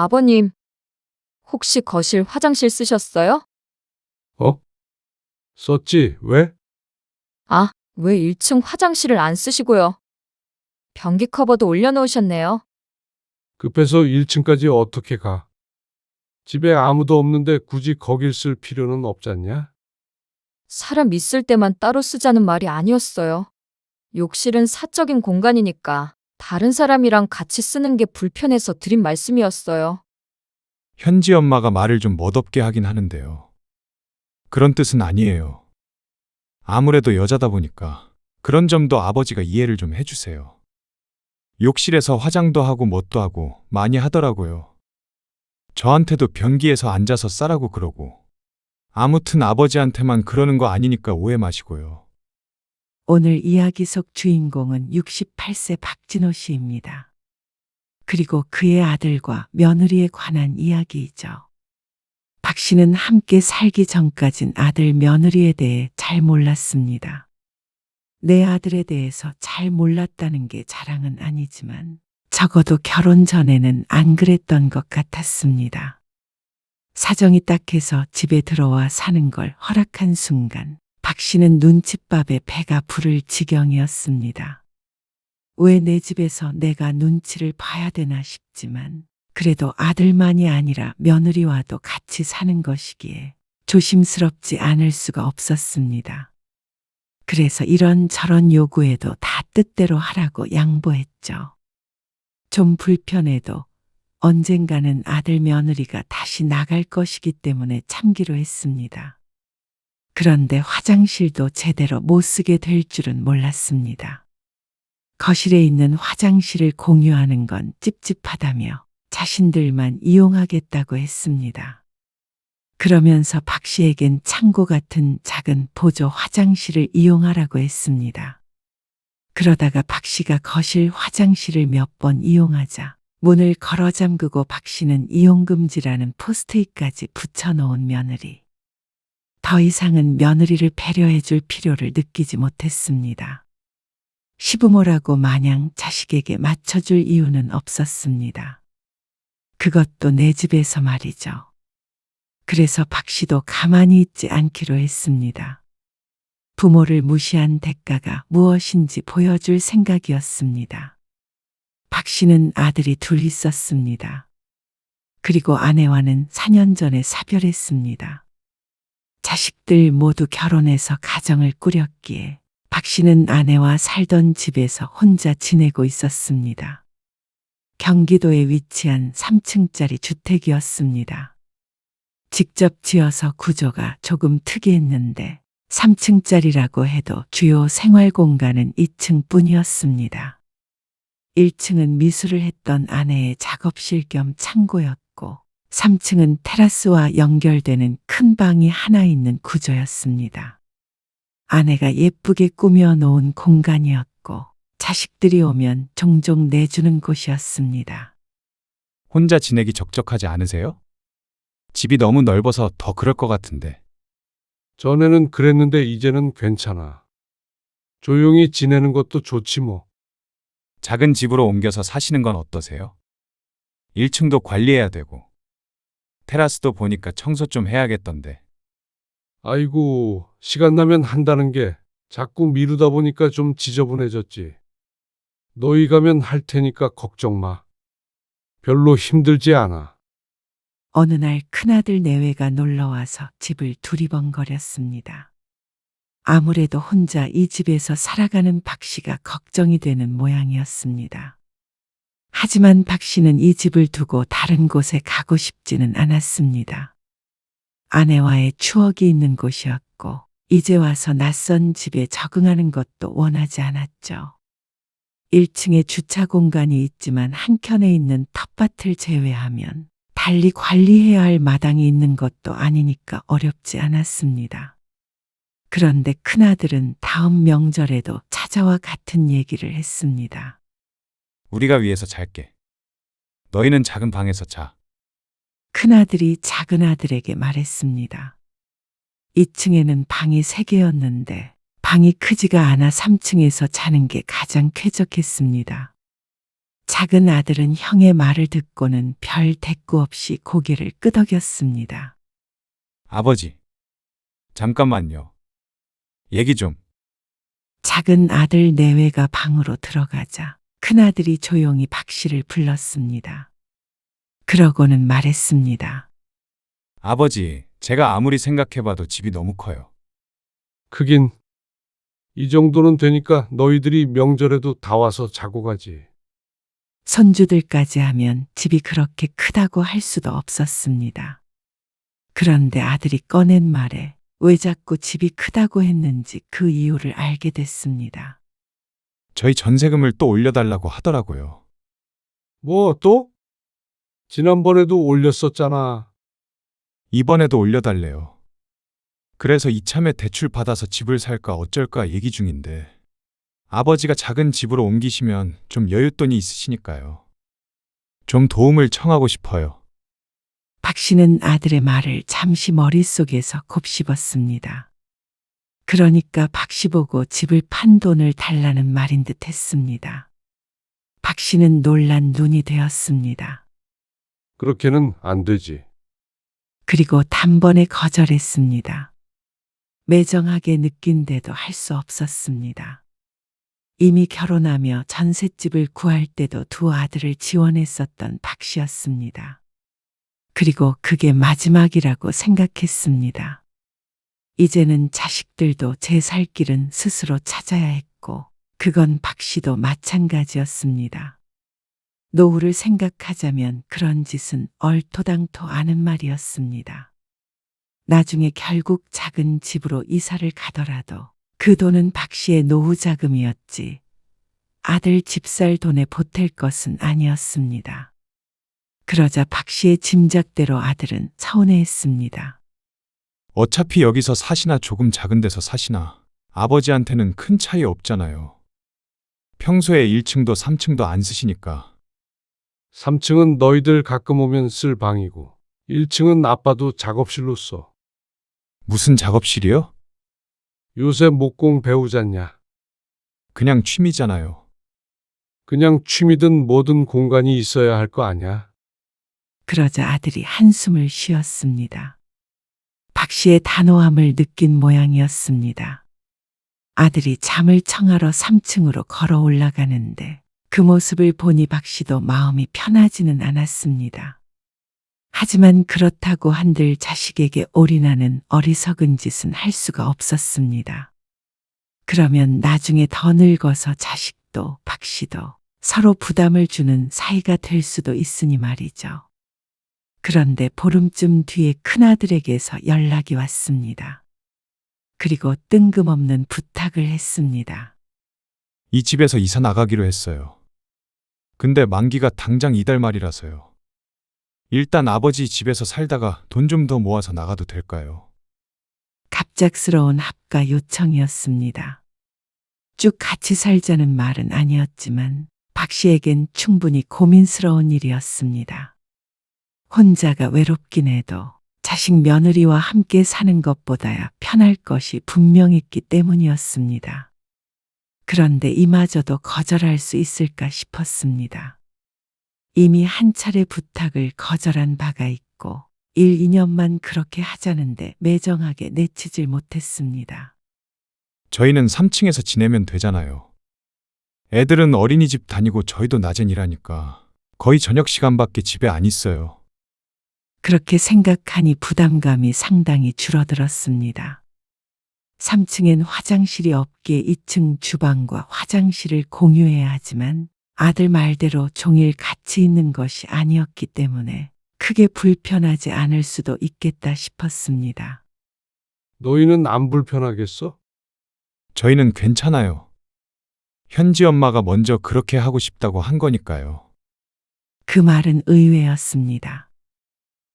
아버님, 혹시 거실 화장실 쓰셨어요? 어? 썼지? 왜? 아, 왜 1층 화장실을 안 쓰시고요? 변기 커버도 올려놓으셨네요. 급해서 1층까지 어떻게 가? 집에 아무도 없는데 굳이 거길 쓸 필요는 없잖냐? 사람 있을 때만 따로 쓰자는 말이 아니었어요. 욕실은 사적인 공간이니까 다른 사람이랑 같이 쓰는 게 불편해서 드린 말씀이었어요. 현지 엄마가 말을 좀 멋없게 하긴 하는데요. 그런 뜻은 아니에요. 아무래도 여자다 보니까 그런 점도 아버지가 이해를 좀 해주세요. 욕실에서 화장도 하고 뭣도 하고 많이 하더라고요. 저한테도 변기에서 앉아서 싸라고 그러고. 아무튼 아버지한테만 그러는 거 아니니까 오해 마시고요. 오늘 이야기 속 주인공은 68세 박진호 씨입니다. 그리고 그의 아들과 며느리에 관한 이야기이죠. 박 씨는 함께 살기 전까진 아들 며느리에 대해 잘 몰랐습니다. 내 아들에 대해서 잘 몰랐다는 게 자랑은 아니지만 적어도 결혼 전에는 안 그랬던 것 같았습니다. 사정이 딱해서 집에 들어와 사는 걸 허락한 순간 박 씨는 눈칫밥에 배가 부를 지경이었습니다. 왜 내 집에서 내가 눈치를 봐야 되나 싶지만 그래도 아들만이 아니라 며느리와도 같이 사는 것이기에 조심스럽지 않을 수가 없었습니다. 그래서 이런저런 요구에도 다 뜻대로 하라고 양보했죠. 좀 불편해도 언젠가는 아들 며느리가 다시 나갈 것이기 때문에 참기로 했습니다. 그런데 화장실도 제대로 못 쓰게 될 줄은 몰랐습니다. 거실에 있는 화장실을 공유하는 건 찝찝하다며 자신들만 이용하겠다고 했습니다. 그러면서 박 씨에겐 창고 같은 작은 보조 화장실을 이용하라고 했습니다. 그러다가 박 씨가 거실 화장실을 몇 번 이용하자 문을 걸어 잠그고 박 씨는 이용금지라는 포스트잇까지 붙여놓은 며느리. 더 이상은 며느리를 배려해 줄 필요를 느끼지 못했습니다. 시부모라고 마냥 자식에게 맞춰줄 이유는 없었습니다. 그것도 내 집에서 말이죠. 그래서 박 씨도 가만히 있지 않기로 했습니다. 부모를 무시한 대가가 무엇인지 보여줄 생각이었습니다. 박 씨는 아들이 둘 있었습니다. 그리고 아내와는 4년 전에 사별했습니다. 자식들 모두 결혼해서 가정을 꾸렸기에 박 씨는 아내와 살던 집에서 혼자 지내고 있었습니다. 경기도에 위치한 3층짜리 주택이었습니다. 직접 지어서 구조가 조금 특이했는데 3층짜리라고 해도 주요 생활 공간은 2층 뿐이었습니다. 1층은 미술을 했던 아내의 작업실 겸 창고였고 3층은 테라스와 연결되는 큰 방이 하나 있는 구조였습니다. 아내가 예쁘게 꾸며 놓은 공간이었고 자식들이 오면 종종 내주는 곳이었습니다. 혼자 지내기 적적하지 않으세요? 집이 너무 넓어서 더 그럴 것 같은데. 전에는 그랬는데 이제는 괜찮아. 조용히 지내는 것도 좋지 뭐. 작은 집으로 옮겨서 사시는 건 어떠세요? 1층도 관리해야 되고. 테라스도 보니까 청소 좀 해야겠던데. 아이고, 시간 나면 한다는 게 자꾸 미루다 보니까 좀 지저분해졌지. 너희 가면 할 테니까 걱정 마. 별로 힘들지 않아. 어느 날 큰아들 내외가 놀러와서 집을 두리번거렸습니다. 아무래도 혼자 이 집에서 살아가는 박 씨가 걱정이 되는 모양이었습니다. 하지만 박 씨는 이 집을 두고 다른 곳에 가고 싶지는 않았습니다. 아내와의 추억이 있는 곳이었고 이제 와서 낯선 집에 적응하는 것도 원하지 않았죠. 1층에 주차 공간이 있지만 한켠에 있는 텃밭을 제외하면 달리 관리해야 할 마당이 있는 것도 아니니까 어렵지 않았습니다. 그런데 큰아들은 다음 명절에도 찾아와 같은 얘기를 했습니다. 우리가 위에서 잘게. 너희는 작은 방에서 자. 큰아들이 작은아들에게 말했습니다. 2층에는 방이 3개였는데 방이 크지가 않아 3층에서 자는 게 가장 쾌적했습니다. 작은 아들은 형의 말을 듣고는 별 대꾸 없이 고개를 끄덕였습니다. 아버지, 잠깐만요. 얘기 좀. 작은 아들 내외가 방으로 들어가자 큰아들이 조용히 박 씨를 불렀습니다. 그러고는 말했습니다. 아버지, 제가 아무리 생각해봐도 집이 너무 커요. 크긴 이 정도는 되니까 너희들이 명절에도 다 와서 자고 가지. 손주들까지 하면 집이 그렇게 크다고 할 수도 없었습니다. 그런데 아들이 꺼낸 말에 왜 자꾸 집이 크다고 했는지 그 이유를 알게 됐습니다. 저희 전세금을 또 올려달라고 하더라고요. 뭐 또? 지난번에도 올렸었잖아. 이번에도 올려달래요. 그래서 이참에 대출 받아서 집을 살까 어쩔까 얘기 중인데, 아버지가 작은 집으로 옮기시면 좀 여윳돈이 있으시니까요. 좀 도움을 청하고 싶어요. 박 씨는 아들의 말을 잠시 머릿속에서 곱씹었습니다. 그러니까 박 씨 보고 집을 판 돈을 달라는 말인 듯 했습니다. 박 씨는 놀란 눈이 되었습니다. 그렇게는 안 되지. 그리고 단번에 거절했습니다. 매정하게 느낀데도 할 수 없었습니다. 이미 결혼하며 전셋집을 구할 때도 두 아들을 지원했었던 박 씨였습니다. 그리고 그게 마지막이라고 생각했습니다. 이제는 자식들도 제 살 길은 스스로 찾아야 했고, 그건 박 씨도 마찬가지였습니다. 노후를 생각하자면 그런 짓은 얼토당토 않은 말이었습니다. 나중에 결국 작은 집으로 이사를 가더라도 그 돈은 박 씨의 노후 자금이었지 아들 집 살 돈에 보탤 것은 아니었습니다. 그러자 박 씨의 짐작대로 아들은 서운해했습니다. 어차피 여기서 사시나 조금 작은 데서 사시나 아버지한테는 큰 차이 없잖아요. 평소에 1층도 3층도 안 쓰시니까. 3층은 너희들 가끔 오면 쓸 방이고 1층은 아빠도 작업실로 써. 무슨 작업실이요? 요새 목공 배우잖냐. 그냥 취미잖아요. 그냥 취미든 뭐든 공간이 있어야 할 거 아냐. 그러자 아들이 한숨을 쉬었습니다. 박 씨의 단호함을 느낀 모양이었습니다. 아들이 잠을 청하러 3층으로 걸어 올라가는데 그 모습을 보니 박 씨도 마음이 편하지는 않았습니다. 하지만 그렇다고 한들 자식에게 올인하는 어리석은 짓은 할 수가 없었습니다. 그러면 나중에 더 늙어서 자식도 박 씨도 서로 부담을 주는 사이가 될 수도 있으니 말이죠. 그런데 보름쯤 뒤에 큰아들에게서 연락이 왔습니다. 그리고 뜬금없는 부탁을 했습니다. 이 집에서 이사 나가기로 했어요. 근데 만기가 당장 이달 말이라서요. 일단 아버지 집에서 살다가 돈 좀 더 모아서 나가도 될까요? 갑작스러운 합가 요청이었습니다. 쭉 같이 살자는 말은 아니었지만 박 씨에겐 충분히 고민스러운 일이었습니다. 혼자가 외롭긴 해도 자식 며느리와 함께 사는 것보다야 편할 것이 분명했기 때문이었습니다. 그런데 이마저도 거절할 수 있을까 싶었습니다. 이미 한 차례 부탁을 거절한 바가 있고 1, 2년만 그렇게 하자는데 매정하게 내치질 못했습니다. 저희는 3층에서 지내면 되잖아요. 애들은 어린이집 다니고 저희도 낮엔 일하니까 거의 저녁 시간밖에 집에 안 있어요. 그렇게 생각하니 부담감이 상당히 줄어들었습니다. 3층엔 화장실이 없기에 2층 주방과 화장실을 공유해야 하지만 아들 말대로 종일 같이 있는 것이 아니었기 때문에 크게 불편하지 않을 수도 있겠다 싶었습니다. 너희는 안 불편하겠어? 저희는 괜찮아요. 현지 엄마가 먼저 그렇게 하고 싶다고 한 거니까요. 그 말은 의외였습니다.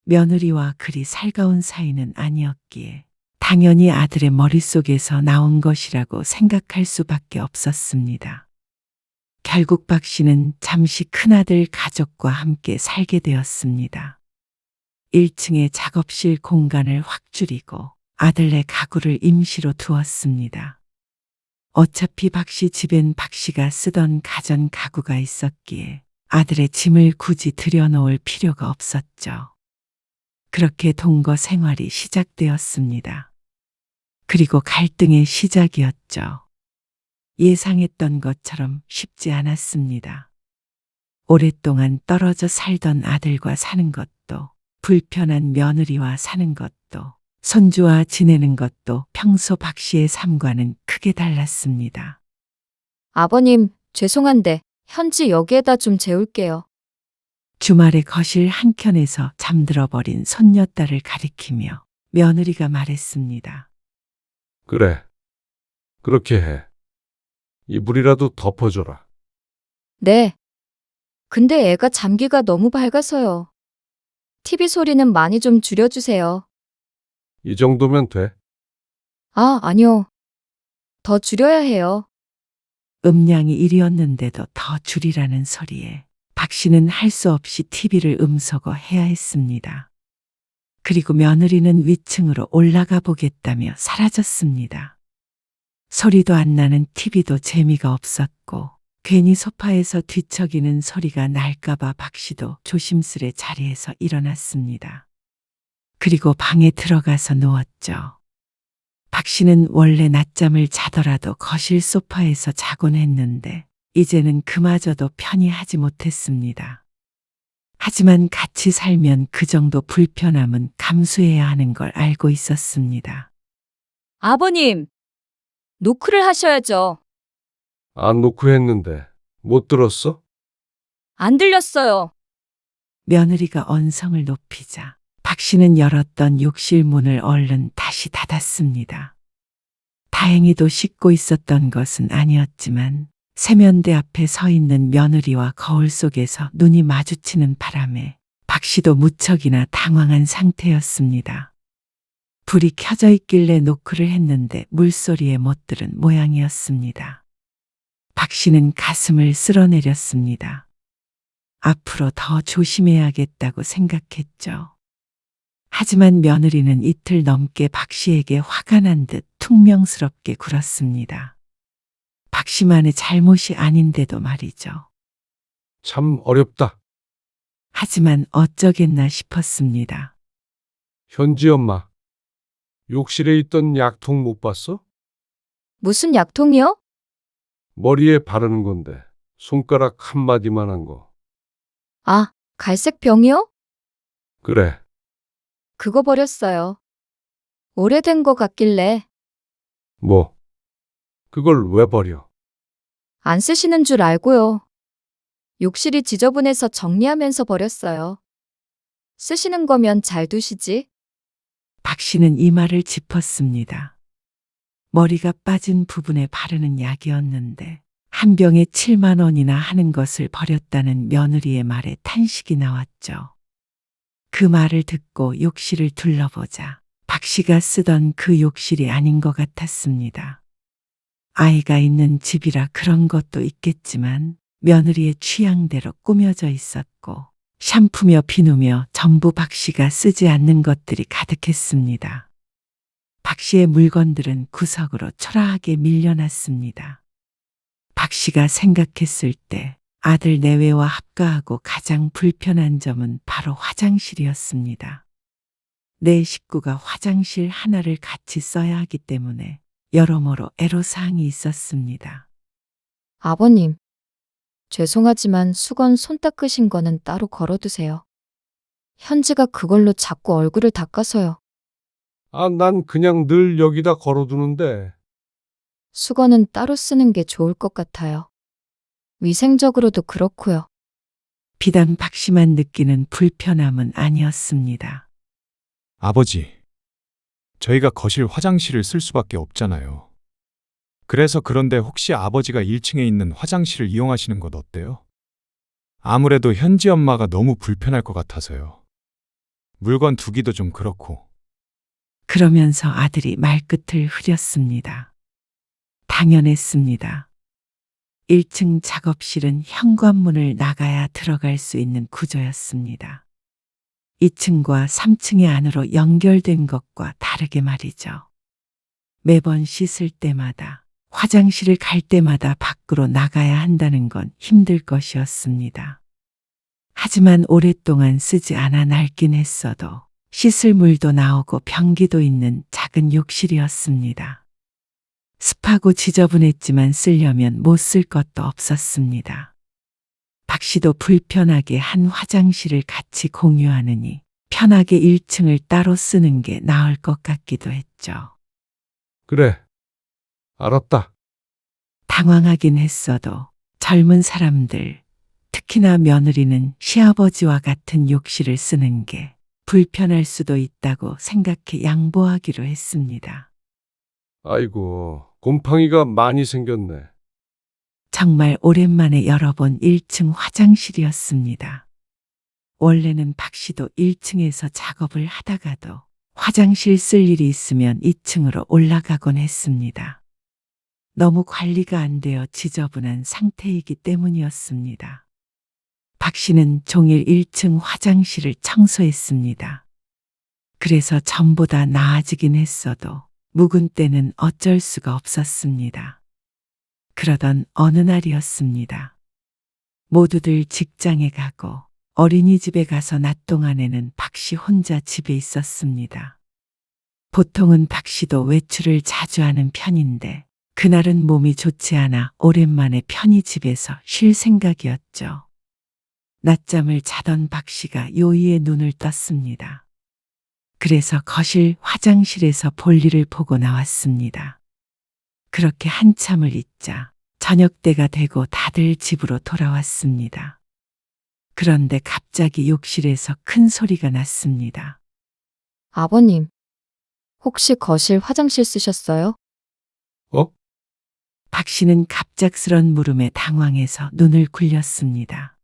며느리와 그리 살가운 사이는 아니었기에 당연히 아들의 머릿속에서 나온 것이라고 생각할 수밖에 없었습니다. 결국 박 씨는 잠시 큰아들 가족과 함께 살게 되었습니다. 1층에 작업실 공간을 확 줄이고 아들네 가구를 임시로 두었습니다. 어차피 박 씨 집엔 박 씨가 쓰던 가전 가구가 있었기에 아들의 짐을 굳이 들여놓을 필요가 없었죠. 그렇게 동거 생활이 시작되었습니다. 그리고 갈등의 시작이었죠. 예상했던 것처럼 쉽지 않았습니다. 오랫동안 떨어져 살던 아들과 사는 것도, 불편한 며느리와 사는 것도, 손주와 지내는 것도 평소 박 씨의 삶과는 크게 달랐습니다. 아버님, 죄송한데 현지 여기에다 좀 재울게요. 주말에 거실 한켠에서 잠들어 버린 손녀딸을 가리키며 며느리가 말했습니다. 그래. 그렇게 해. 이불이라도 덮어줘라. 네. 근데 애가 잠기가 너무 밝아서요. TV 소리는 많이 좀 줄여주세요. 이 정도면 돼. 아, 아니요. 더 줄여야 해요. 음량이 1이었는데도 더 줄이라는 소리에 박 씨는 할 수 없이 TV를 음소거 해야 했습니다. 그리고 며느리는 위층으로 올라가 보겠다며 사라졌습니다. 소리도 안 나는 TV도 재미가 없었고 괜히 소파에서 뒤척이는 소리가 날까봐 박 씨도 조심스레 자리에서 일어났습니다. 그리고 방에 들어가서 누웠죠. 박 씨는 원래 낮잠을 자더라도 거실 소파에서 자곤 했는데 이제는 그마저도 편히 하지 못했습니다. 하지만 같이 살면 그 정도 불편함은 감수해야 하는 걸 알고 있었습니다. 아버님, 노크를 하셔야죠. 안 놓고 했는데 못 들었어? 안 들렸어요. 며느리가 언성을 높이자 박 씨는 열었던 욕실 문을 얼른 다시 닫았습니다. 다행히도 씻고 있었던 것은 아니었지만 세면대 앞에 서 있는 며느리와 거울 속에서 눈이 마주치는 바람에 박 씨도 무척이나 당황한 상태였습니다. 불이 켜져 있길래 노크를 했는데 물소리에 못 들은 모양이었습니다. 박 씨는 가슴을 쓸어내렸습니다. 앞으로 더 조심해야겠다고 생각했죠. 하지만 며느리는 이틀 넘게 박 씨에게 화가 난 듯 퉁명스럽게 굴었습니다. 박 씨만의 잘못이 아닌데도 말이죠. 참 어렵다. 하지만 어쩌겠나 싶었습니다. 현지 엄마. 욕실에 있던 약통 못 봤어? 무슨 약통이요? 머리에 바르는 건데 손가락 한 마디만한 거. 아, 갈색 병이요? 그래. 그거 버렸어요. 오래된 거 같길래 뭐? 그걸 왜 버려? 안 쓰시는 줄 알고요. 욕실이 지저분해서 정리하면서 버렸어요. 쓰시는 거면 잘 두시지. 박 씨는 이마를 짚었습니다. 머리가 빠진 부분에 바르는 약이었는데 한 병에 7만 원이나 하는 것을 버렸다는 며느리의 말에 탄식이 나왔죠. 그 말을 듣고 욕실을 둘러보자 박 씨가 쓰던 그 욕실이 아닌 것 같았습니다. 아이가 있는 집이라 그런 것도 있겠지만 며느리의 취향대로 꾸며져 있었고 샴푸며 비누며 전부 박 씨가 쓰지 않는 것들이 가득했습니다. 박 씨의 물건들은 구석으로 초라하게 밀려났습니다. 박 씨가 생각했을 때 아들 내외와 합가하고 가장 불편한 점은 바로 화장실이었습니다. 내 식구가 화장실 하나를 같이 써야 하기 때문에 여러모로 애로사항이 있었습니다. 아버님, 죄송하지만 수건 손 닦으신 거는 따로 걸어두세요. 현지가 그걸로 자꾸 얼굴을 닦아서요. 아, 난 그냥 늘 여기다 걸어두는데. 수건은 따로 쓰는 게 좋을 것 같아요. 위생적으로도 그렇고요. 비단 박 씨만 느끼는 불편함은 아니었습니다. 아버지, 저희가 거실 화장실을 쓸 수밖에 없잖아요. 그래서 그런데 혹시 아버지가 1층에 있는 화장실을 이용하시는 것 어때요? 아무래도 현지 엄마가 너무 불편할 것 같아서요. 물건 두기도 좀 그렇고. 그러면서 아들이 말끝을 흐렸습니다. 당연했습니다. 1층 작업실은 현관문을 나가야 들어갈 수 있는 구조였습니다. 2층과 3층의 안으로 연결된 것과 다르게 말이죠. 매번 씻을 때마다 화장실을 갈 때마다 밖으로 나가야 한다는 건 힘들 것이었습니다. 하지만 오랫동안 쓰지 않아 낡긴 했어도 씻을 물도 나오고 변기도 있는 작은 욕실이었습니다. 습하고 지저분했지만 쓰려면 못 쓸 것도 없었습니다. 박 씨도 불편하게 한 화장실을 같이 공유하느니 편하게 1층을 따로 쓰는 게 나을 것 같기도 했죠. 그래. 알았다. 당황하긴 했어도 젊은 사람들, 특히나 며느리는 시아버지와 같은 욕실을 쓰는 게 불편할 수도 있다고 생각해 양보하기로 했습니다. 아이고, 곰팡이가 많이 생겼네. 정말 오랜만에 열어본 1층 화장실이었습니다. 원래는 박 씨도 1층에서 작업을 하다가도 화장실 쓸 일이 있으면 2층으로 올라가곤 했습니다. 너무 관리가 안 되어 지저분한 상태이기 때문이었습니다. 박 씨는 종일 1층 화장실을 청소했습니다. 그래서 전보다 나아지긴 했어도 묵은 때는 어쩔 수가 없었습니다. 그러던 어느 날이었습니다. 모두들 직장에 가고 어린이집에 가서 낮 동안에는 박 씨 혼자 집에 있었습니다. 보통은 박 씨도 외출을 자주 하는 편인데 그날은 몸이 좋지 않아 오랜만에 편히 집에서 쉴 생각이었죠. 낮잠을 자던 박 씨가 요의에 눈을 떴습니다. 그래서 거실 화장실에서 볼일을 보고 나왔습니다. 그렇게 한참을 있자 저녁 때가 되고 다들 집으로 돌아왔습니다. 그런데 갑자기 욕실에서 큰 소리가 났습니다. 아버님, 혹시 거실 화장실 쓰셨어요? 어? 박 씨는 갑작스런 물음에 당황해서 눈을 굴렸습니다.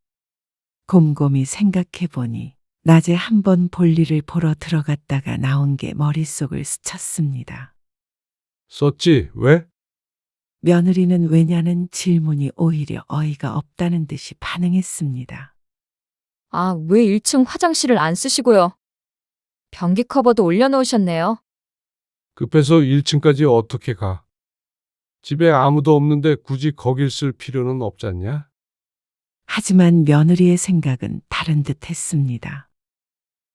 곰곰이 생각해 보니 낮에 한번 볼일을 보러 들어갔다가 나온 게 머릿속을 스쳤습니다. 썼지? 왜? 며느리는 왜냐는 질문이 오히려 어이가 없다는 듯이 반응했습니다. 아, 왜 1층 화장실을 안 쓰시고요? 변기 커버도 올려놓으셨네요. 급해서 1층까지 어떻게 가? 집에 아무도 없는데 굳이 거길 쓸 필요는 없잖냐? 하지만 며느리의 생각은 다른 듯 했습니다.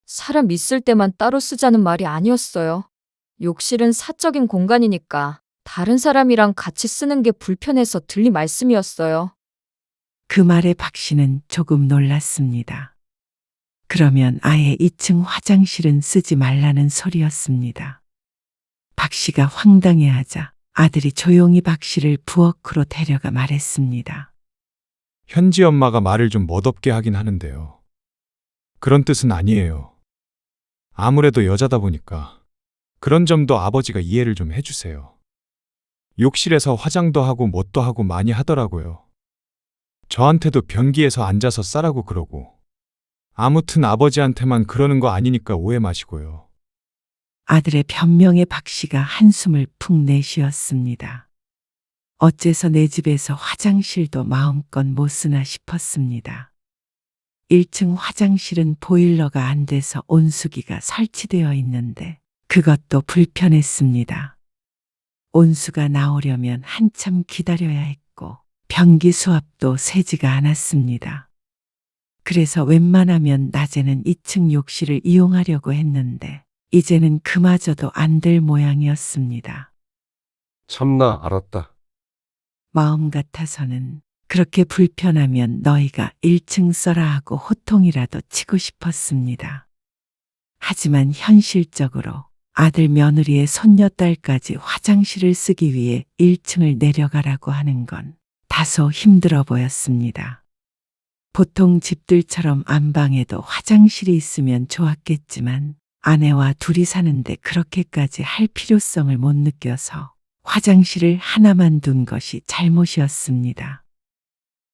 사람 있을 때만 따로 쓰자는 말이 아니었어요. 욕실은 사적인 공간이니까 다른 사람이랑 같이 쓰는 게 불편해서 들린 말씀이었어요. 그 말에 박 씨는 조금 놀랐습니다. 그러면 아예 2층 화장실은 쓰지 말라는 소리였습니다. 박 씨가 황당해하자 아들이 조용히 박 씨를 부엌으로 데려가 말했습니다. 현지 엄마가 말을 좀 멋없게 하긴 하는데요. 그런 뜻은 아니에요. 아무래도 여자다 보니까 그런 점도 아버지가 이해를 좀 해주세요. 욕실에서 화장도 하고 뭣도 하고 많이 하더라고요. 저한테도 변기에서 앉아서 싸라고 그러고. 아무튼 아버지한테만 그러는 거 아니니까 오해 마시고요. 아들의 변명에 박 씨가 한숨을 푹 내쉬었습니다. 어째서 내 집에서 화장실도 마음껏 못 쓰나 싶었습니다. 1층 화장실은 보일러가 안 돼서 온수기가 설치되어 있는데 그것도 불편했습니다. 온수가 나오려면 한참 기다려야 했고 변기 수압도 세지가 않았습니다. 그래서 웬만하면 낮에는 2층 욕실을 이용하려고 했는데 이제는 그마저도 안 될 모양이었습니다. 참나 알았다. 마음 같아서는 그렇게 불편하면 너희가 1층 써라 하고 호통이라도 치고 싶었습니다. 하지만 현실적으로 아들 며느리의 손녀딸까지 화장실을 쓰기 위해 1층을 내려가라고 하는 건 다소 힘들어 보였습니다. 보통 집들처럼 안방에도 화장실이 있으면 좋았겠지만 아내와 둘이 사는데 그렇게까지 할 필요성을 못 느껴서 화장실을 하나만 둔 것이 잘못이었습니다.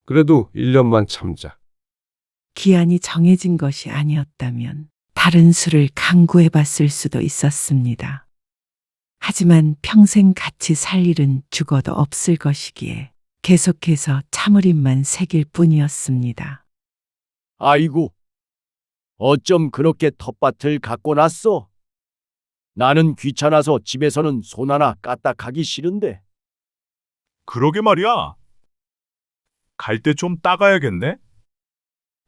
그래도 1년만 참자. 기한이 정해진 것이 아니었다면 다른 수를 강구해 봤을 수도 있었습니다. 하지만 평생 같이 살 일은 죽어도 없을 것이기에 계속해서 참으림만 새길 뿐이었습니다. 아이고, 어쩜 그렇게 텃밭을 갖고 났어? 나는 귀찮아서 집에서는 손 하나 까딱하기 싫은데. 그러게 말이야. 갈 때 좀 따가야겠네?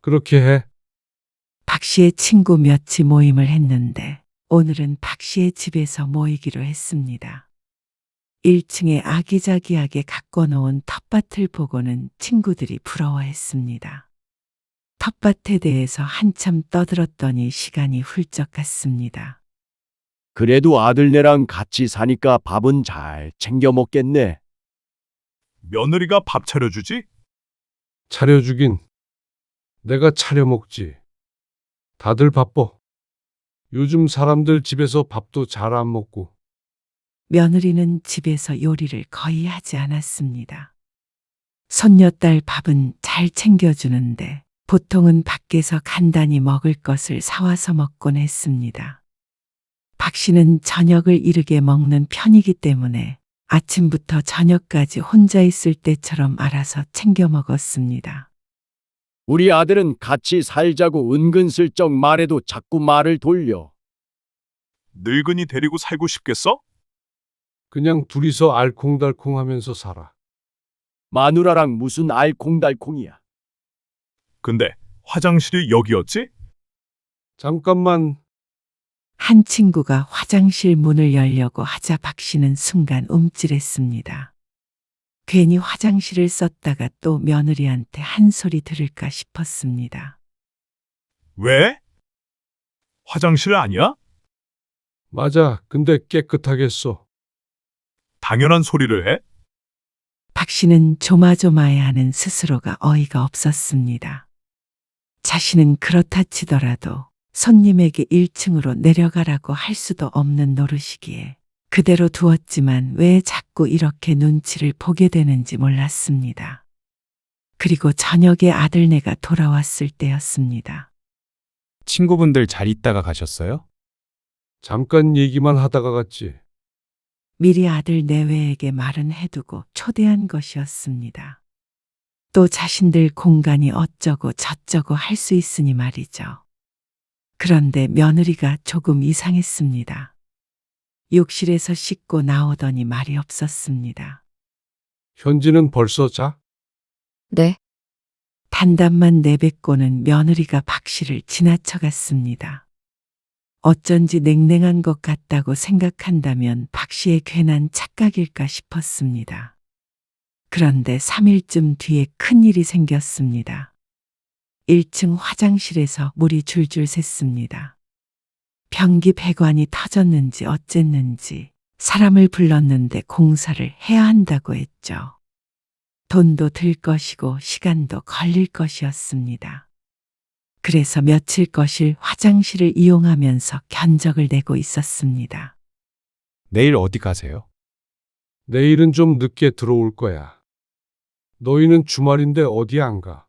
그렇게 해. 박 씨의 친구 몇이 모임을 했는데 오늘은 박 씨의 집에서 모이기로 했습니다. 1층에 아기자기하게 가꿔놓은 텃밭을 보고는 친구들이 부러워했습니다. 텃밭에 대해서 한참 떠들었더니 시간이 훌쩍 갔습니다. 그래도 아들네랑 같이 사니까 밥은 잘 챙겨 먹겠네. 며느리가 밥 차려주지? 차려주긴 내가 차려 먹지. 다들 바빠. 요즘 사람들 집에서 밥도 잘 안 먹고. 며느리는 집에서 요리를 거의 하지 않았습니다. 손녀딸 밥은 잘 챙겨주는데 보통은 밖에서 간단히 먹을 것을 사와서 먹곤 했습니다. 박 씨는 저녁을 이르게 먹는 편이기 때문에 아침부터 저녁까지 혼자 있을 때처럼 알아서 챙겨 먹었습니다. 우리 아들은 같이 살자고 은근슬쩍 말해도 자꾸 말을 돌려. 늙은이 데리고 살고 싶겠어? 그냥 둘이서 알콩달콩 하면서 살아. 마누라랑 무슨 알콩달콩이야. 근데 화장실이 여기였지? 잠깐만. 한 친구가 화장실 문을 열려고 하자 박 씨는 순간 움찔했습니다. 괜히 화장실을 썼다가 또 며느리한테 한 소리 들을까 싶었습니다. 왜? 화장실 아니야? 맞아. 근데 깨끗하겠어. 당연한 소리를 해? 박 씨는 조마조마해하는 스스로가 어이가 없었습니다. 자신은 그렇다 치더라도 손님에게 1층으로 내려가라고 할 수도 없는 노릇이기에 그대로 두었지만 왜 자꾸 이렇게 눈치를 보게 되는지 몰랐습니다. 그리고 저녁에 아들네가 돌아왔을 때였습니다. 친구분들 잘 있다가 가셨어요? 잠깐 얘기만 하다가 갔지. 미리 아들 내외에게 말은 해두고 초대한 것이었습니다. 또 자신들 공간이 어쩌고 저쩌고 할 수 있으니 말이죠. 그런데 며느리가 조금 이상했습니다. 욕실에서 씻고 나오더니 말이 없었습니다. 현지는 벌써 자? 네, 단답만 내뱉고는 며느리가 박 씨를 지나쳐갔습니다. 어쩐지 냉랭한 것 같다고 생각한다면 박 씨의 괜한 착각일까 싶었습니다. 그런데 3일쯤 뒤에 큰일이 생겼습니다. 1층 화장실에서 물이 줄줄 샜습니다. 변기 배관이 터졌는지 어쨌는지 사람을 불렀는데 공사를 해야 한다고 했죠. 돈도 들 것이고 시간도 걸릴 것이었습니다. 그래서 며칠 거실 화장실을 이용하면서 견적을 내고 있었습니다. 내일 어디 가세요? 내일은 좀 늦게 들어올 거야. 너희는 주말인데 어디 안 가?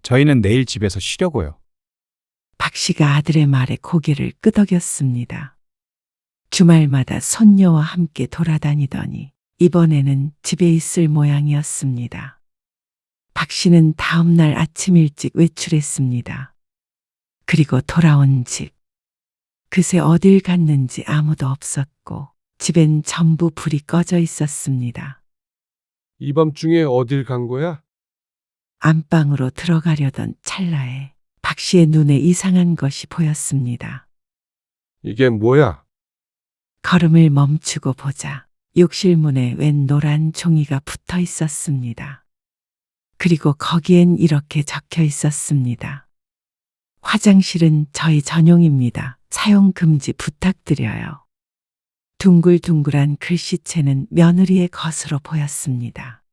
저희는 내일 집에서 쉬려고요. 박 씨가 아들의 말에 고개를 끄덕였습니다. 주말마다 손녀와 함께 돌아다니더니 이번에는 집에 있을 모양이었습니다. 박 씨는 다음 날 아침 일찍 외출했습니다. 그리고 돌아온 집. 그새 어딜 갔는지 아무도 없었고 집엔 전부 불이 꺼져 있었습니다. 이 밤중에 어딜 간 거야? 안방으로 들어가려던 찰나에 박 씨의 눈에 이상한 것이 보였습니다. 이게 뭐야? 걸음을 멈추고 보자 욕실 문에 웬 노란 종이가 붙어 있었습니다. 그리고 거기엔 이렇게 적혀 있었습니다. 화장실은 저희 전용입니다. 사용 금지 부탁드려요. 둥글둥글한 글씨체는 며느리의 것으로 보였습니다.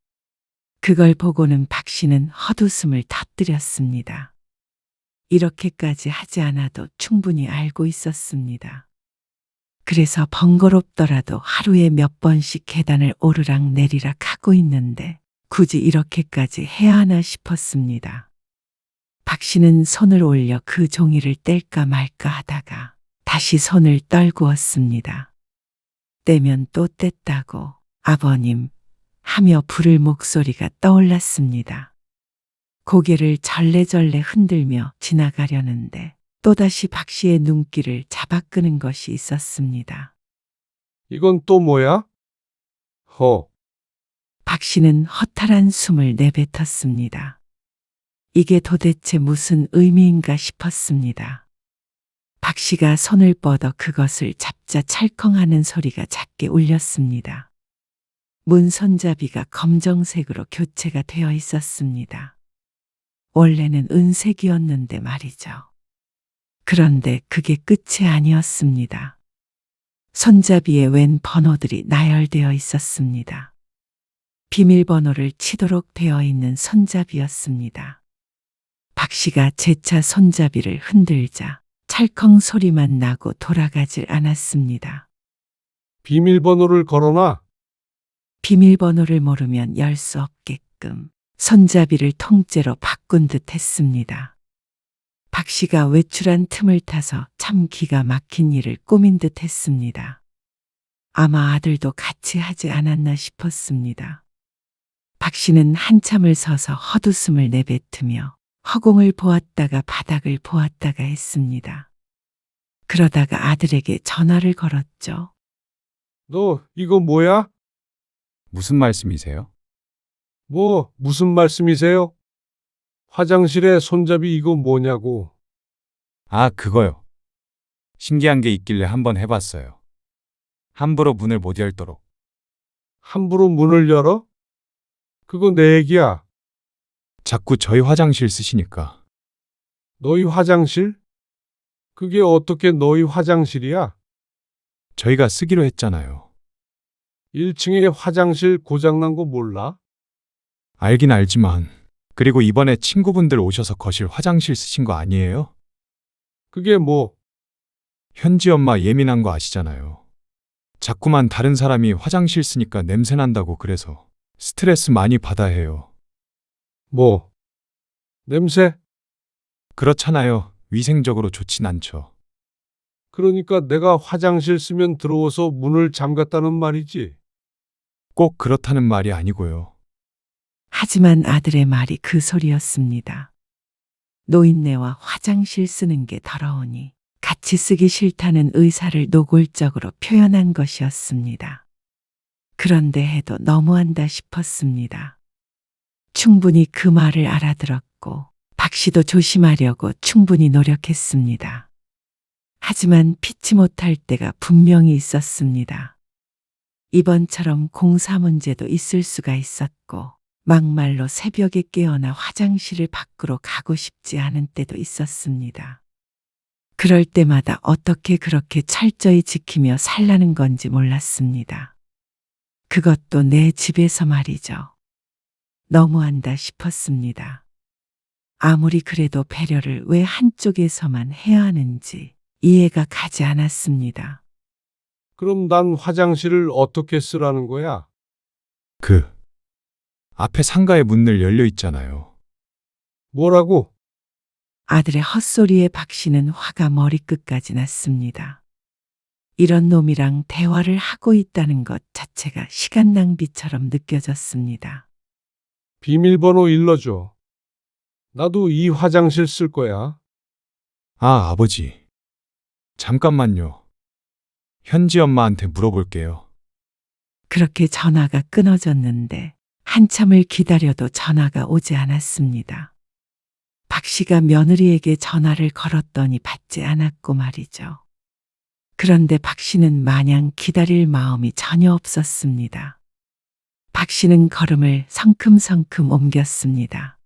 그걸 보고는 박 씨는 헛웃음을 터뜨렸습니다. 이렇게까지 하지 않아도 충분히 알고 있었습니다. 그래서 번거롭더라도 하루에 몇 번씩 계단을 오르락 내리락 하고 있는데 굳이 이렇게까지 해야 하나 싶었습니다. 박 씨는 손을 올려 그 종이를 뗄까 말까 하다가 다시 손을 떨구었습니다. 떼면 또 뗐다고 아버님 하며 부를 목소리가 떠올랐습니다. 고개를 절레절레 흔들며 지나가려는데 또다시 박 씨의 눈길을 잡아끄는 것이 있었습니다. 이건 또 뭐야? 허, 박 씨는 허탈한 숨을 내뱉었습니다. 이게 도대체 무슨 의미인가 싶었습니다. 박 씨가 손을 뻗어 그것을 잡자 찰컹하는 소리가 작게 울렸습니다. 문 손잡이가 검정색으로 교체가 되어 있었습니다. 원래는 은색이었는데 말이죠. 그런데 그게 끝이 아니었습니다. 손잡이에 웬 번호들이 나열되어 있었습니다. 비밀번호를 치도록 되어 있는 손잡이였습니다. 박 씨가 재차 손잡이를 흔들자 찰컹 소리만 나고 돌아가질 않았습니다. 비밀번호를 걸어놔. 비밀번호를 모르면 열 수 없게끔 손잡이를 통째로 바꾼 듯 했습니다. 박 씨가 외출한 틈을 타서 참 기가 막힌 일을 꾸민 듯 했습니다. 아마 아들도 같이 하지 않았나 싶었습니다. 박 씨는 한참을 서서 헛웃음을 내뱉으며 허공을 보았다가 바닥을 보았다가 했습니다. 그러다가 아들에게 전화를 걸었죠. 너 이거 뭐야? 무슨 말씀이세요? 무슨 말씀이세요? 화장실에 손잡이 이거 뭐냐고. 아, 그거요. 신기한 게 있길래 한번 해봤어요. 함부로 문을 못 열도록. 함부로 문을 열어? 그거 내 얘기야. 자꾸 저희 화장실 쓰시니까. 너희 화장실? 그게 어떻게 너희 화장실이야? 저희가 쓰기로 했잖아요. 1층에 화장실 고장난 거 몰라? 알긴 알지만. 그리고 이번에 친구분들 오셔서 거실 화장실 쓰신 거 아니에요? 그게 뭐? 현지 엄마 예민한 거 아시잖아요. 자꾸만 다른 사람이 화장실 쓰니까 냄새 난다고 그래서 스트레스 많이 받아 해요. 뭐? 냄새? 그렇잖아요. 위생적으로 좋진 않죠. 그러니까 내가 화장실 쓰면 들어와서 문을 잠갔다는 말이지. 꼭 그렇다는 말이 아니고요. 하지만 아들의 말이 그 소리였습니다. 노인네와 화장실 쓰는 게 더러우니 같이 쓰기 싫다는 의사를 노골적으로 표현한 것이었습니다. 그런데 해도 너무한다 싶었습니다. 충분히 그 말을 알아들었고 박 씨도 조심하려고 충분히 노력했습니다. 하지만 피치 못할 때가 분명히 있었습니다. 이번처럼 공사 문제도 있을 수가 있었고 막말로 새벽에 깨어나 화장실을 밖으로 가고 싶지 않은 때도 있었습니다. 그럴 때마다 어떻게 그렇게 철저히 지키며 살라는 건지 몰랐습니다. 그것도 내 집에서 말이죠. 너무한다 싶었습니다. 아무리 그래도 배려를 왜 한쪽에서만 해야 하는지 이해가 가지 않았습니다. 그럼 난 화장실을 어떻게 쓰라는 거야? 앞에 상가에 문을 열려 있잖아요. 뭐라고? 아들의 헛소리에 박 씨는 화가 머리끝까지 났습니다. 이런 놈이랑 대화를 하고 있다는 것 자체가 시간 낭비처럼 느껴졌습니다. 비밀번호 일러줘. 나도 이 화장실 쓸 거야. 아, 아버지. 잠깐만요. 현지 엄마한테 물어볼게요. 그렇게 전화가 끊어졌는데 한참을 기다려도 전화가 오지 않았습니다. 박 씨가 며느리에게 전화를 걸었더니 받지 않았고 말이죠. 그런데 박 씨는 마냥 기다릴 마음이 전혀 없었습니다. 박 씨는 걸음을 성큼성큼 옮겼습니다.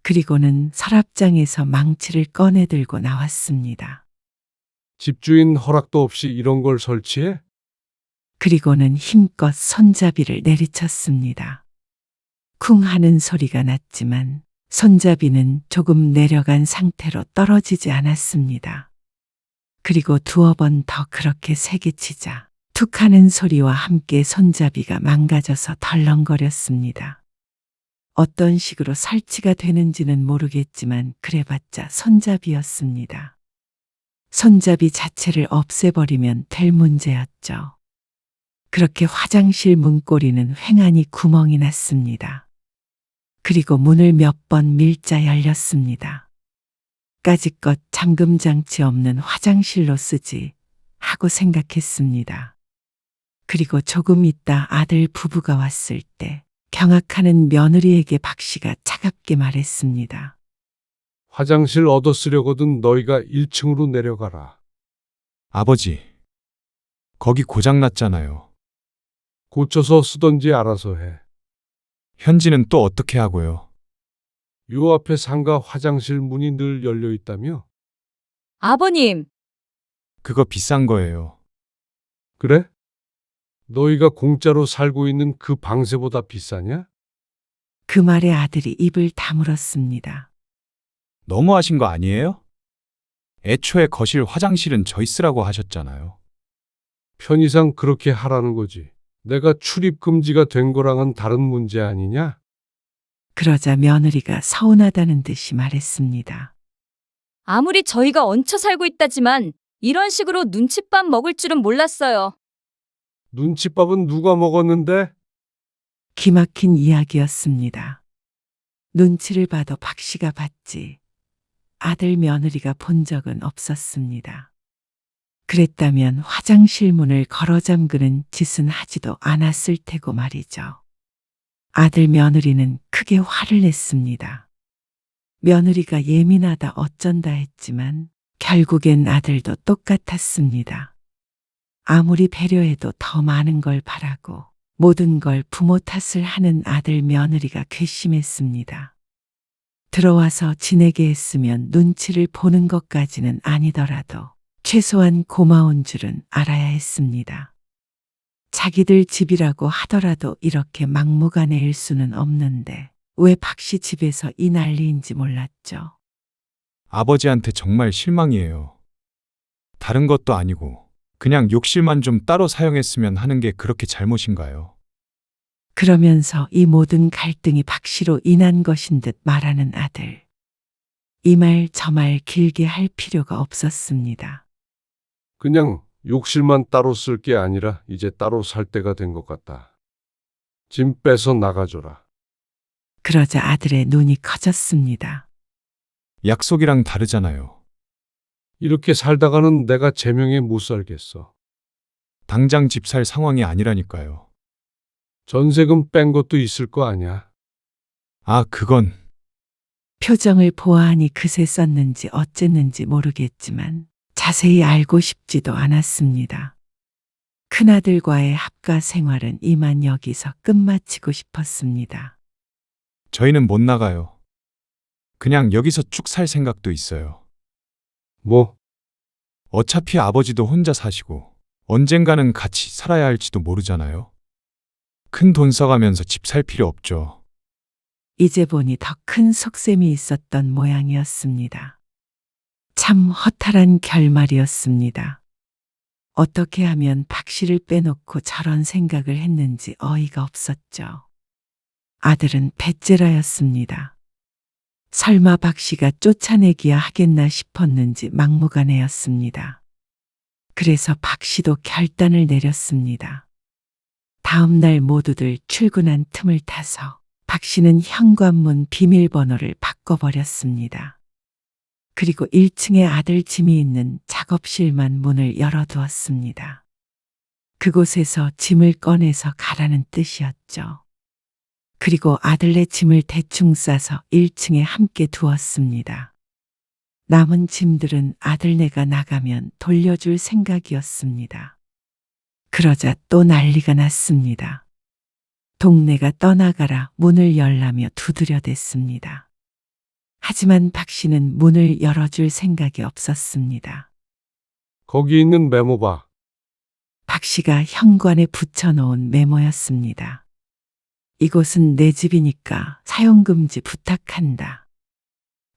그리고는 서랍장에서 망치를 꺼내 들고 나왔습니다. 집주인 허락도 없이 이런 걸 설치해? 그리고는 힘껏 손잡이를 내리쳤습니다. 쿵 하는 소리가 났지만 손잡이는 조금 내려간 상태로 떨어지지 않았습니다. 그리고 두어 번 더 그렇게 세게 치자 툭 하는 소리와 함께 손잡이가 망가져서 덜렁거렸습니다. 어떤 식으로 설치가 되는지는 모르겠지만 그래봤자 손잡이였습니다. 손잡이 자체를 없애버리면 될 문제였죠. 그렇게 화장실 문고리는 횡하니 구멍이 났습니다. 그리고 문을 몇 번 밀자 열렸습니다. 까짓것 잠금 장치 없는 화장실로 쓰지 하고 생각했습니다. 그리고 조금 있다 아들 부부가 왔을 때 경악하는 며느리에게 박 씨가 차갑게 말했습니다. 화장실 얻어 쓰려거든 너희가 1층으로 내려가라. 아버지, 거기 고장났잖아요. 고쳐서 쓰던지 알아서 해. 현지는 또 어떻게 하고요? 요 앞에 상가 화장실 문이 늘 열려 있다며? 아버님, 그거 비싼 거예요. 그래? 너희가 공짜로 살고 있는 그 방세보다 비싸냐? 그 말에 아들이 입을 다물었습니다. 너무하신 거 아니에요? 애초에 거실 화장실은 저희 쓰라고 하셨잖아요. 편의상 그렇게 하라는 거지. 내가 출입 금지가 된 거랑은 다른 문제 아니냐? 그러자 며느리가 서운하다는 듯이 말했습니다. 아무리 저희가 얹혀 살고 있다지만 이런 식으로 눈칫밥 먹을 줄은 몰랐어요. 눈칫밥은 누가 먹었는데? 기막힌 이야기였습니다. 눈치를 봐도 박 씨가 봤지 아들 며느리가 본 적은 없었습니다. 그랬다면 화장실 문을 걸어 잠그는 짓은 하지도 않았을 테고 말이죠. 아들 며느리는 크게 화를 냈습니다. 며느리가 예민하다 어쩐다 했지만 결국엔 아들도 똑같았습니다. 아무리 배려해도 더 많은 걸 바라고 모든 걸 부모 탓을 하는 아들 며느리가 괘씸했습니다. 들어와서 지내게 했으면 눈치를 보는 것까지는 아니더라도 최소한 고마운 줄은 알아야 했습니다. 자기들 집이라고 하더라도 이렇게 막무가내일 수는 없는데 왜 박씨 집에서 이 난리인지 몰랐죠. 아버지한테 정말 실망이에요. 다른 것도 아니고 그냥 욕실만 좀 따로 사용했으면 하는 게 그렇게 잘못인가요? 그러면서 이 모든 갈등이 박씨로 인한 것인 듯 말하는 아들. 이 말 저 말 길게 할 필요가 없었습니다. 그냥 욕실만 따로 쓸 게 아니라 이제 따로 살 때가 된 것 같다. 짐 빼서 나가줘라. 그러자 아들의 눈이 커졌습니다. 약속이랑 다르잖아요. 이렇게 살다가는 내가 제명에 못 살겠어. 당장 집 살 상황이 아니라니까요. 전세금 뺀 것도 있을 거 아니야. 아, 그건 표정을 보아하니 그새 썼는지 어쨌는지 모르겠지만 자세히 알고 싶지도 않았습니다. 큰아들과의 합가 생활은 이만 여기서 끝마치고 싶었습니다. 저희는 못 나가요. 그냥 여기서 쭉 살 생각도 있어요. 뭐? 어차피 아버지도 혼자 사시고 언젠가는 같이 살아야 할지도 모르잖아요. 큰 돈 써가면서 집 살 필요 없죠. 이제 보니 더 큰 속셈이 있었던 모양이었습니다. 참 허탈한 결말이었습니다. 어떻게 하면 박 씨를 빼놓고 저런 생각을 했는지 어이가 없었죠. 아들은 배째라였습니다. 설마 박 씨가 쫓아내기야 하겠나 싶었는지 막무가내였습니다. 그래서 박 씨도 결단을 내렸습니다. 다음 날 모두들 출근한 틈을 타서 박 씨는 현관문 비밀번호를 바꿔버렸습니다. 그리고 1층에 아들 짐이 있는 작업실만 문을 열어두었습니다. 그곳에서 짐을 꺼내서 가라는 뜻이었죠. 그리고 아들네 짐을 대충 싸서 1층에 함께 두었습니다. 남은 짐들은 아들네가 나가면 돌려줄 생각이었습니다. 그러자 또 난리가 났습니다. 동네가 떠나가라 문을 열라며 두드려댔습니다. 하지만 박 씨는 문을 열어줄 생각이 없었습니다. 거기 있는 메모 봐. 박 씨가 현관에 붙여놓은 메모였습니다. 이곳은 내 집이니까 사용금지 부탁한다.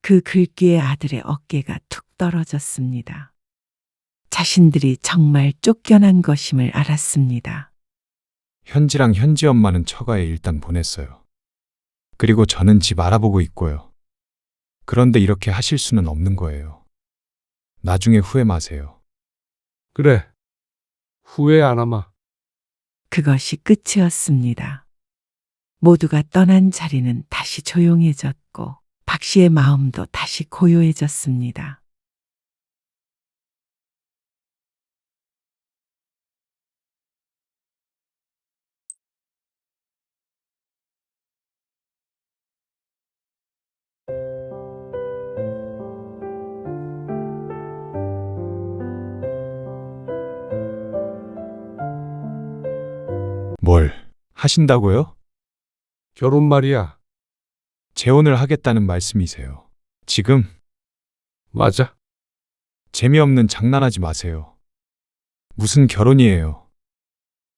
그 글귀에 아들의 어깨가 툭 떨어졌습니다. 자신들이 정말 쫓겨난 것임을 알았습니다. 현지랑 현지 엄마는 처가에 일단 보냈어요. 그리고 저는 집 알아보고 있고요. 그런데 이렇게 하실 수는 없는 거예요. 나중에 후회 마세요. 그래. 후회 안 하마. 그것이 끝이었습니다. 모두가 떠난 자리는 다시 조용해졌고 박 씨의 마음도 다시 고요해졌습니다. 뭘 하신다고요? 결혼 말이야. 재혼을 하겠다는 말씀이세요. 지금 맞아. 재미없는 장난하지 마세요. 무슨 결혼이에요?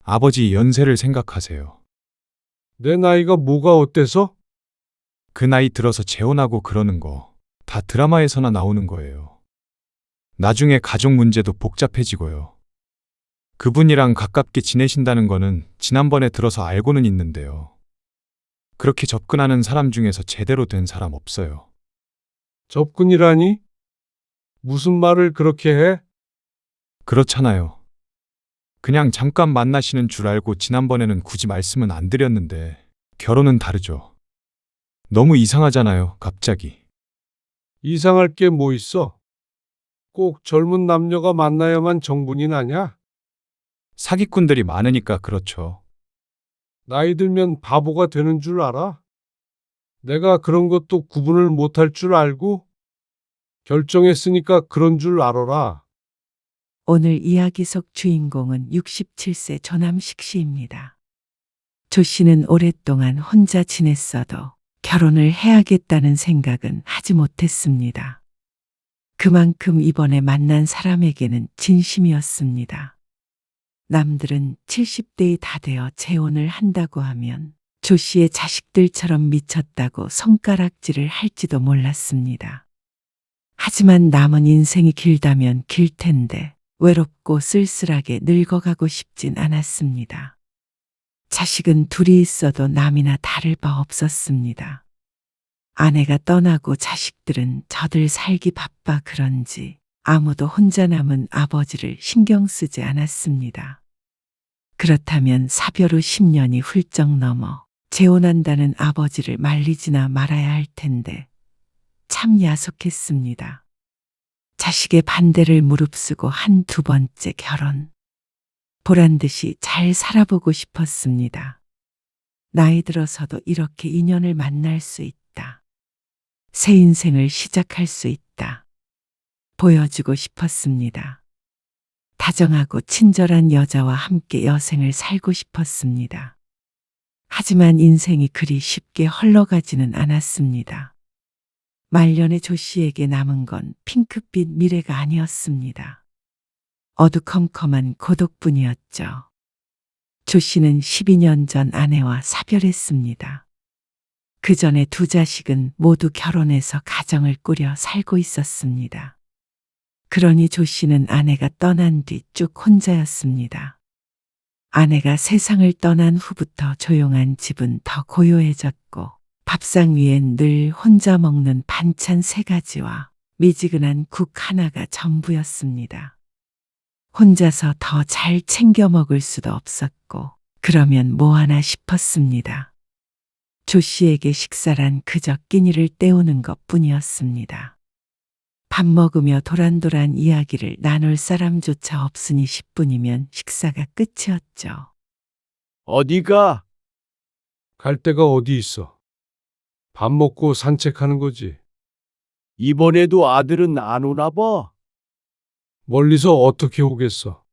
아버지 연세를 생각하세요. 내 나이가 뭐가 어때서? 그 나이 들어서 재혼하고 그러는 거 다 드라마에서나 나오는 거예요. 나중에 가족 문제도 복잡해지고요. 그분이랑 가깝게 지내신다는 거는 지난번에 들어서 알고는 있는데요. 그렇게 접근하는 사람 중에서 제대로 된 사람 없어요. 접근이라니? 무슨 말을 그렇게 해? 그렇잖아요. 그냥 잠깐 만나시는 줄 알고 지난번에는 굳이 말씀은 안 드렸는데 결혼은 다르죠. 너무 이상하잖아요, 갑자기. 이상할 게 뭐 있어? 꼭 젊은 남녀가 만나야만 정분이 나냐? 사기꾼들이 많으니까 그렇죠. 나이 들면 바보가 되는 줄 알아? 내가 그런 것도 구분을 못할 줄 알고? 결정했으니까 그런 줄 알아라. 오늘 이야기 속 주인공은 67세 조남식 씨입니다. 조 씨는 오랫동안 혼자 지냈어도 결혼을 해야겠다는 생각은 하지 못했습니다. 그만큼 이번에 만난 사람에게는 진심이었습니다. 남들은 70대이 다 되어 재혼을 한다고 하면 조 씨의 자식들처럼 미쳤다고 손가락질을 할지도 몰랐습니다. 하지만 남은 인생이 길다면 길 텐데 외롭고 쓸쓸하게 늙어가고 싶진 않았습니다. 자식은 둘이 있어도 남이나 다를 바 없었습니다. 아내가 떠나고 자식들은 저들 살기 바빠 그런지 아무도 혼자 남은 아버지를 신경 쓰지 않았습니다. 그렇다면 사별 후 10년이 훌쩍 넘어 재혼한다는 아버지를 말리지나 말아야 할 텐데 참 야속했습니다. 자식의 반대를 무릅쓰고 한 두 번째 결혼. 보란 듯이 잘 살아보고 싶었습니다. 나이 들어서도 이렇게 인연을 만날 수 있다. 새 인생을 시작할 수 있다. 보여주고 싶었습니다. 다정하고 친절한 여자와 함께 여생을 살고 싶었습니다. 하지만 인생이 그리 쉽게 흘러가지는 않았습니다. 말년의 조 씨에게 남은 건 핑크빛 미래가 아니었습니다. 어두컴컴한 고독뿐이었죠. 조 씨는 12년 전 아내와 사별했습니다. 그 전에 두 자식은 모두 결혼해서 가정을 꾸려 살고 있었습니다. 그러니 조 씨는 아내가 떠난 뒤 쭉 혼자였습니다. 아내가 세상을 떠난 후부터 조용한 집은 더 고요해졌고 밥상 위엔 늘 혼자 먹는 반찬 3가지와 미지근한 국 하나가 전부였습니다. 혼자서 더 잘 챙겨 먹을 수도 없었고 그러면 뭐하나 싶었습니다. 조 씨에게 식사란 그저 끼니를 때우는 것뿐이었습니다. 밥 먹으며 도란도란 이야기를 나눌 사람조차 없으니 10분이면 식사가 끝이었죠. 어디가? 갈 데가 어디 있어? 밥 먹고 산책하는 거지. 이번에도 아들은 안 오나 봐. 멀리서 어떻게 오겠어?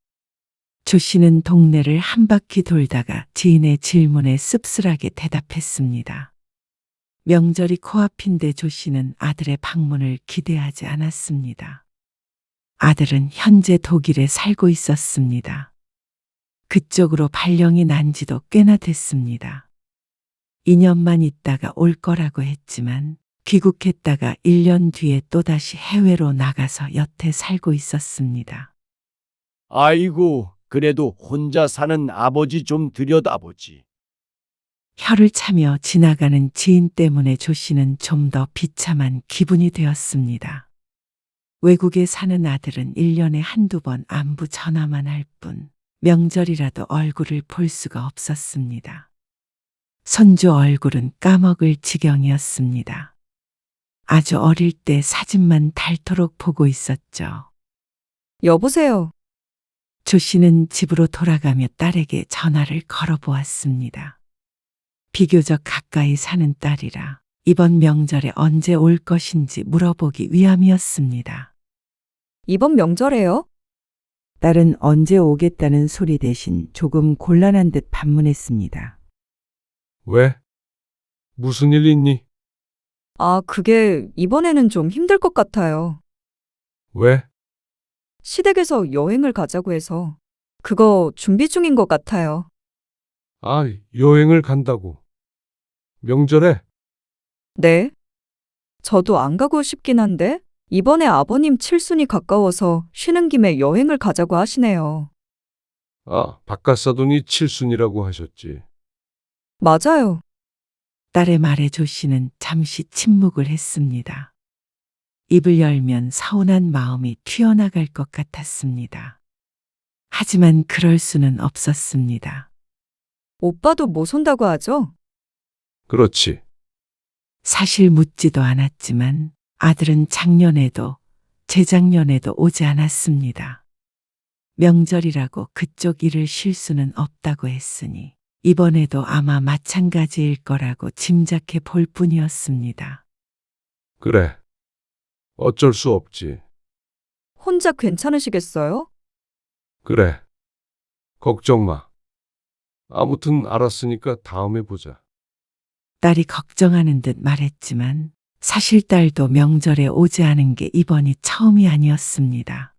조 씨는 동네를 한 바퀴 돌다가 지인의 질문에 씁쓸하게 대답했습니다. 명절이 코앞인데 조 씨는 아들의 방문을 기대하지 않았습니다. 아들은 현재 독일에 살고 있었습니다. 그쪽으로 발령이 난 지도 꽤나 됐습니다. 2년만 있다가 올 거라고 했지만 귀국했다가 1년 뒤에 또다시 해외로 나가서 여태 살고 있었습니다. 아이고, 그래도 혼자 사는 아버지 좀 들여다보지. 혀를 차며 지나가는 지인 때문에 조 씨는 좀 더 비참한 기분이 되었습니다. 외국에 사는 아들은 1년에 한두 번 안부 전화만 할 뿐 명절이라도 얼굴을 볼 수가 없었습니다. 손주 얼굴은 까먹을 지경이었습니다. 아주 어릴 때 사진만 닳도록 보고 있었죠. 여보세요. 조 씨는 집으로 돌아가며 딸에게 전화를 걸어보았습니다. 비교적 가까이 사는 딸이라 이번 명절에 언제 올 것인지 물어보기 위함이었습니다. 이번 명절에요? 딸은 언제 오겠다는 소리 대신 조금 곤란한 듯 반문했습니다. 왜? 무슨 일 있니? 아, 그게 이번에는 좀 힘들 것 같아요. 왜? 시댁에서 여행을 가자고 해서 그거 준비 중인 것 같아요. 아, 여행을 간다고. 명절에? 네? 저도 안 가고 싶긴 한데 이번에 아버님 칠순이 가까워서 쉬는 김에 여행을 가자고 하시네요. 아, 바깥사돈이 칠순이라고 하셨지. 맞아요. 딸의 말에 조 씨는 잠시 침묵을 했습니다. 입을 열면 서운한 마음이 튀어나갈 것 같았습니다. 하지만 그럴 수는 없었습니다. 오빠도 못 온다고 하죠? 그렇지. 사실 묻지도 않았지만 아들은 작년에도 재작년에도 오지 않았습니다. 명절이라고 그쪽 일을 쉴 수는 없다고 했으니 이번에도 아마 마찬가지일 거라고 짐작해 볼 뿐이었습니다. 그래. 어쩔 수 없지. 혼자 괜찮으시겠어요? 그래. 걱정 마. 아무튼 알았으니까 다음에 보자. 딸이 걱정하는 듯 말했지만 사실 딸도 명절에 오지 않은 게 이번이 처음이 아니었습니다.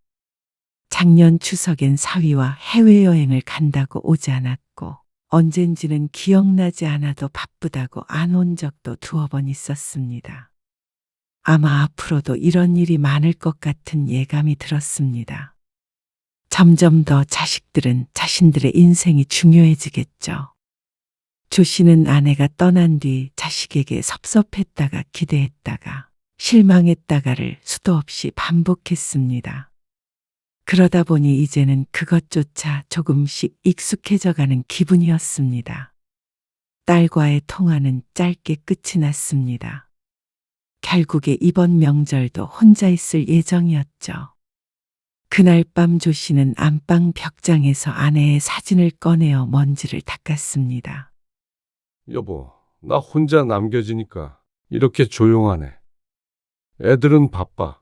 작년 추석엔 사위와 해외여행을 간다고 오지 않았고 언젠지는 기억나지 않아도 바쁘다고 안 온 적도 두어 번 있었습니다. 아마 앞으로도 이런 일이 많을 것 같은 예감이 들었습니다. 점점 더 자식들은 자신들의 인생이 중요해지겠죠. 조 씨는 아내가 떠난 뒤 자식에게 섭섭했다가 기대했다가 실망했다가를 수도 없이 반복했습니다. 그러다 보니 이제는 그것조차 조금씩 익숙해져 가는 기분이었습니다. 딸과의 통화는 짧게 끝이 났습니다. 결국에 이번 명절도 혼자 있을 예정이었죠. 그날 밤 조 씨는 안방 벽장에서 아내의 사진을 꺼내어 먼지를 닦았습니다. 여보, 나 혼자 남겨지니까 이렇게 조용하네. 애들은 바빠.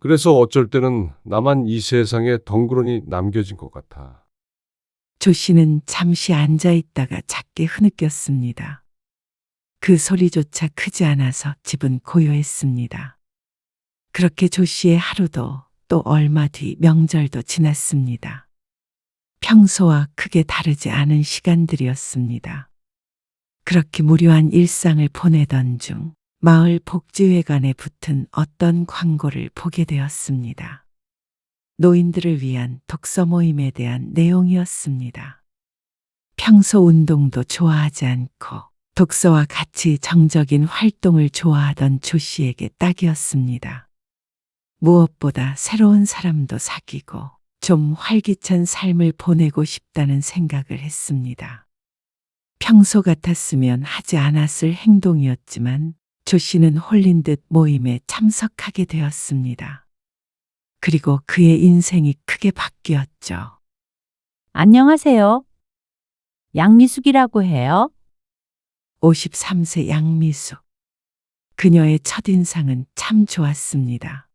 그래서 어쩔 때는 나만 이 세상에 덩그러니 남겨진 것 같아. 조 씨는 잠시 앉아 있다가 작게 흐느꼈습니다. 그 소리조차 크지 않아서 집은 고요했습니다. 그렇게 조 씨의 하루도 또 얼마 뒤 명절도 지났습니다. 평소와 크게 다르지 않은 시간들이었습니다. 그렇게 무료한 일상을 보내던 중 마을 복지회관에 붙은 어떤 광고를 보게 되었습니다. 노인들을 위한 독서 모임에 대한 내용이었습니다. 평소 운동도 좋아하지 않고 독서와 같이 정적인 활동을 좋아하던 조 씨에게 딱이었습니다. 무엇보다 새로운 사람도 사귀고 좀 활기찬 삶을 보내고 싶다는 생각을 했습니다. 평소 같았으면 하지 않았을 행동이었지만 조 씨는 홀린 듯 모임에 참석하게 되었습니다. 그리고 그의 인생이 크게 바뀌었죠. 안녕하세요. 양미숙이라고 해요. 53세 양미숙. 그녀의 첫인상은 참 좋았습니다.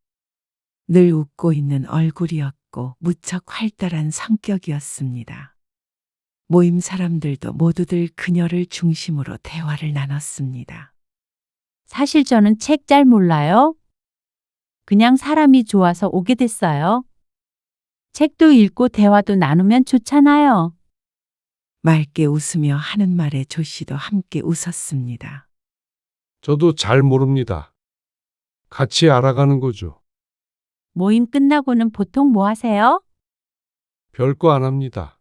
늘 웃고 있는 얼굴이었고 무척 활달한 성격이었습니다. 모임 사람들도 모두들 그녀를 중심으로 대화를 나눴습니다. 사실 저는 책 잘 몰라요. 그냥 사람이 좋아서 오게 됐어요. 책도 읽고 대화도 나누면 좋잖아요. 맑게 웃으며 하는 말에 조 씨도 함께 웃었습니다. 저도 잘 모릅니다. 같이 알아가는 거죠. 모임 끝나고는 보통 뭐 하세요? 별거 안 합니다.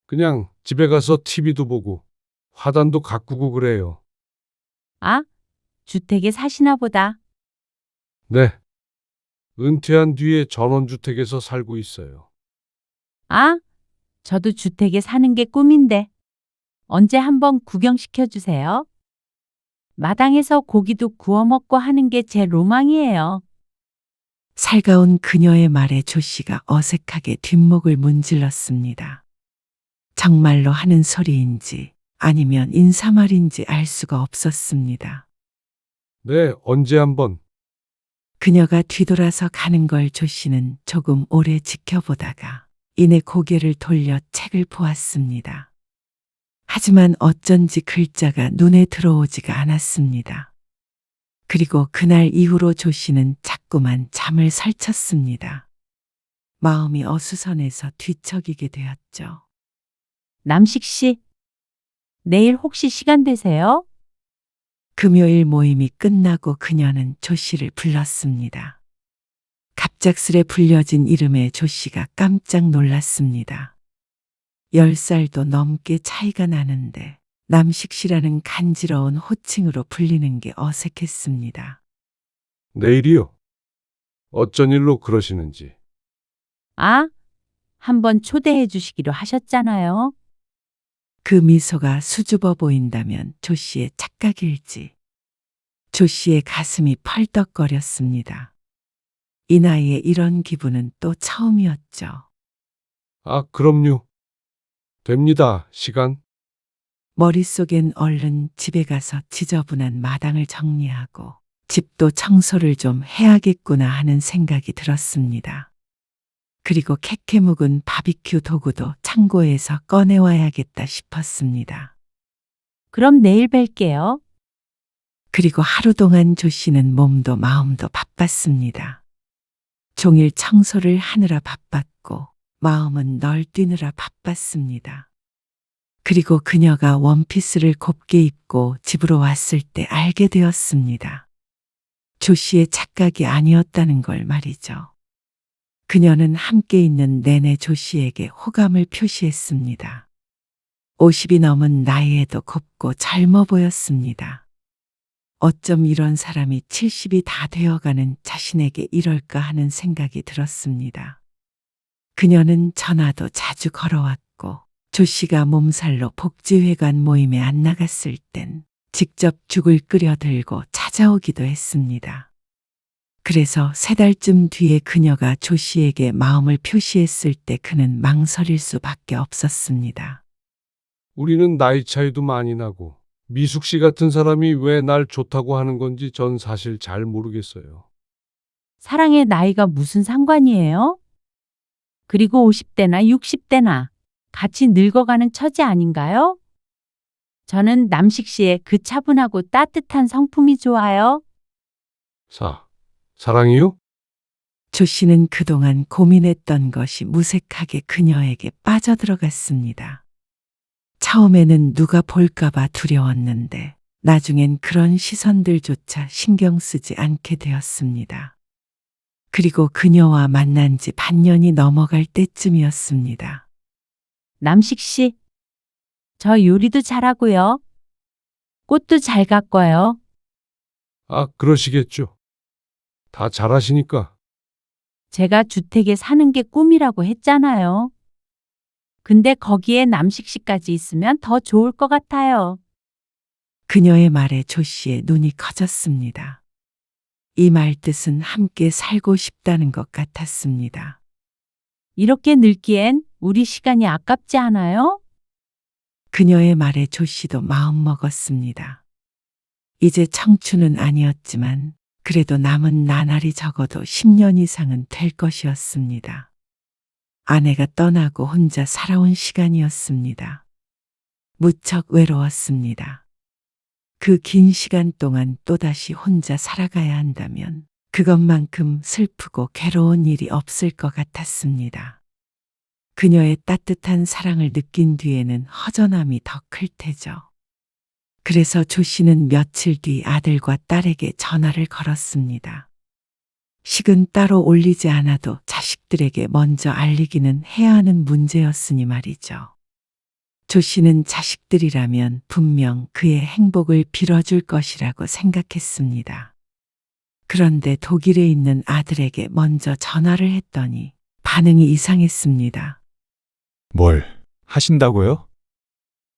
그냥 집에 가서 TV도 보고 화단도 가꾸고 그래요. 아, 주택에 사시나 보다. 네. 은퇴한 뒤에 전원주택에서 살고 있어요. 아, 저도 주택에 사는 게 꿈인데. 언제 한번 구경시켜 주세요. 마당에서 고기도 구워 먹고 하는 게 제 로망이에요. 살가운 그녀의 말에 조 씨가 어색하게 뒷목을 문질렀습니다. 정말로 하는 소리인지 아니면 인사말인지 알 수가 없었습니다. 네, 언제 한번. 그녀가 뒤돌아서 가는 걸 조 씨는 조금 오래 지켜보다가 이내 고개를 돌려 책을 보았습니다. 하지만 어쩐지 글자가 눈에 들어오지가 않았습니다. 그리고 그날 이후로 조 씨는 자꾸만 잠을 설쳤습니다. 마음이 어수선해서 뒤척이게 되었죠. 남식 씨, 내일 혹시 시간 되세요? 금요일 모임이 끝나고 그녀는 조 씨를 불렀습니다. 갑작스레 불려진 이름에 조 씨가 깜짝 놀랐습니다. 10살도 넘게 차이가 나는데 남식 씨라는 간지러운 호칭으로 불리는 게 어색했습니다. 내일이요? 어쩐 일로 그러시는지. 아, 한번 초대해 주시기로 하셨잖아요. 그 미소가 수줍어 보인다면 조 씨의 착각일지. 조 씨의 가슴이 펄떡거렸습니다. 이 나이에 이런 기분은 또 처음이었죠. 아, 그럼요. 됩니다. 시간. 머릿속엔 얼른 집에 가서 지저분한 마당을 정리하고 집도 청소를 좀 해야겠구나 하는 생각이 들었습니다. 그리고 캐캐 묵은 바비큐 도구도 창고에서 꺼내와야겠다 싶었습니다. 그럼 내일 뵐게요. 그리고 하루 동안 조 씨는 몸도 마음도 바빴습니다. 종일 청소를 하느라 바빴고 마음은 널뛰느라 바빴습니다. 그리고 그녀가 원피스를 곱게 입고 집으로 왔을 때 알게 되었습니다. 조 씨의 착각이 아니었다는 걸 말이죠. 그녀는 함께 있는 내내 조 씨에게 호감을 표시했습니다. 50이 넘은 나이에도 곱고 젊어 보였습니다. 어쩜 이런 사람이 70이 다 되어가는 자신에게 이럴까 하는 생각이 들었습니다. 그녀는 전화도 자주 걸어왔고 조 씨가 몸살로 복지회관 모임에 안 나갔을 땐 직접 죽을 끓여 들고 찾아오기도 했습니다. 그래서 3달쯤 뒤에 그녀가 조 씨에게 마음을 표시했을 때 그는 망설일 수밖에 없었습니다. 우리는 나이 차이도 많이 나고 미숙 씨 같은 사람이 왜 날 좋다고 하는 건지 전 사실 잘 모르겠어요. 사랑의 나이가 무슨 상관이에요? 그리고 50대나 60대나 같이 늙어가는 처지 아닌가요? 저는 남식 씨의 그 차분하고 따뜻한 성품이 좋아요. 사랑이요? 조 씨는 그동안 고민했던 것이 무색하게 그녀에게 빠져들어갔습니다. 처음에는 누가 볼까봐 두려웠는데 나중엔 그런 시선들조차 신경 쓰지 않게 되었습니다. 그리고 그녀와 만난 지 반년이 넘어갈 때쯤이었습니다. 남식 씨, 저 요리도 잘하고요. 꽃도 잘 가꿔요. 아, 그러시겠죠. 다 잘하시니까. 제가 주택에 사는 게 꿈이라고 했잖아요. 근데 거기에 남식 씨까지 있으면 더 좋을 것 같아요. 그녀의 말에 조 씨의 눈이 커졌습니다. 이 말 뜻은 함께 살고 싶다는 것 같았습니다. 이렇게 늙기엔 우리 시간이 아깝지 않아요? 그녀의 말에 조 씨도 마음먹었습니다. 이제 청춘은 아니었지만 그래도 남은 나날이 적어도 10년 이상은 될 것이었습니다. 아내가 떠나고 혼자 살아온 시간이었습니다. 무척 외로웠습니다. 그 긴 시간 동안 또다시 혼자 살아가야 한다면 그것만큼 슬프고 괴로운 일이 없을 것 같았습니다. 그녀의 따뜻한 사랑을 느낀 뒤에는 허전함이 더 클 테죠. 그래서 조 씨는 며칠 뒤 아들과 딸에게 전화를 걸었습니다. 식은 따로 올리지 않아도 자식들에게 먼저 알리기는 해야 하는 문제였으니 말이죠. 조 씨는 자식들이라면 분명 그의 행복을 빌어줄 것이라고 생각했습니다. 그런데 독일에 있는 아들에게 먼저 전화를 했더니 반응이 이상했습니다. 뭘 하신다고요?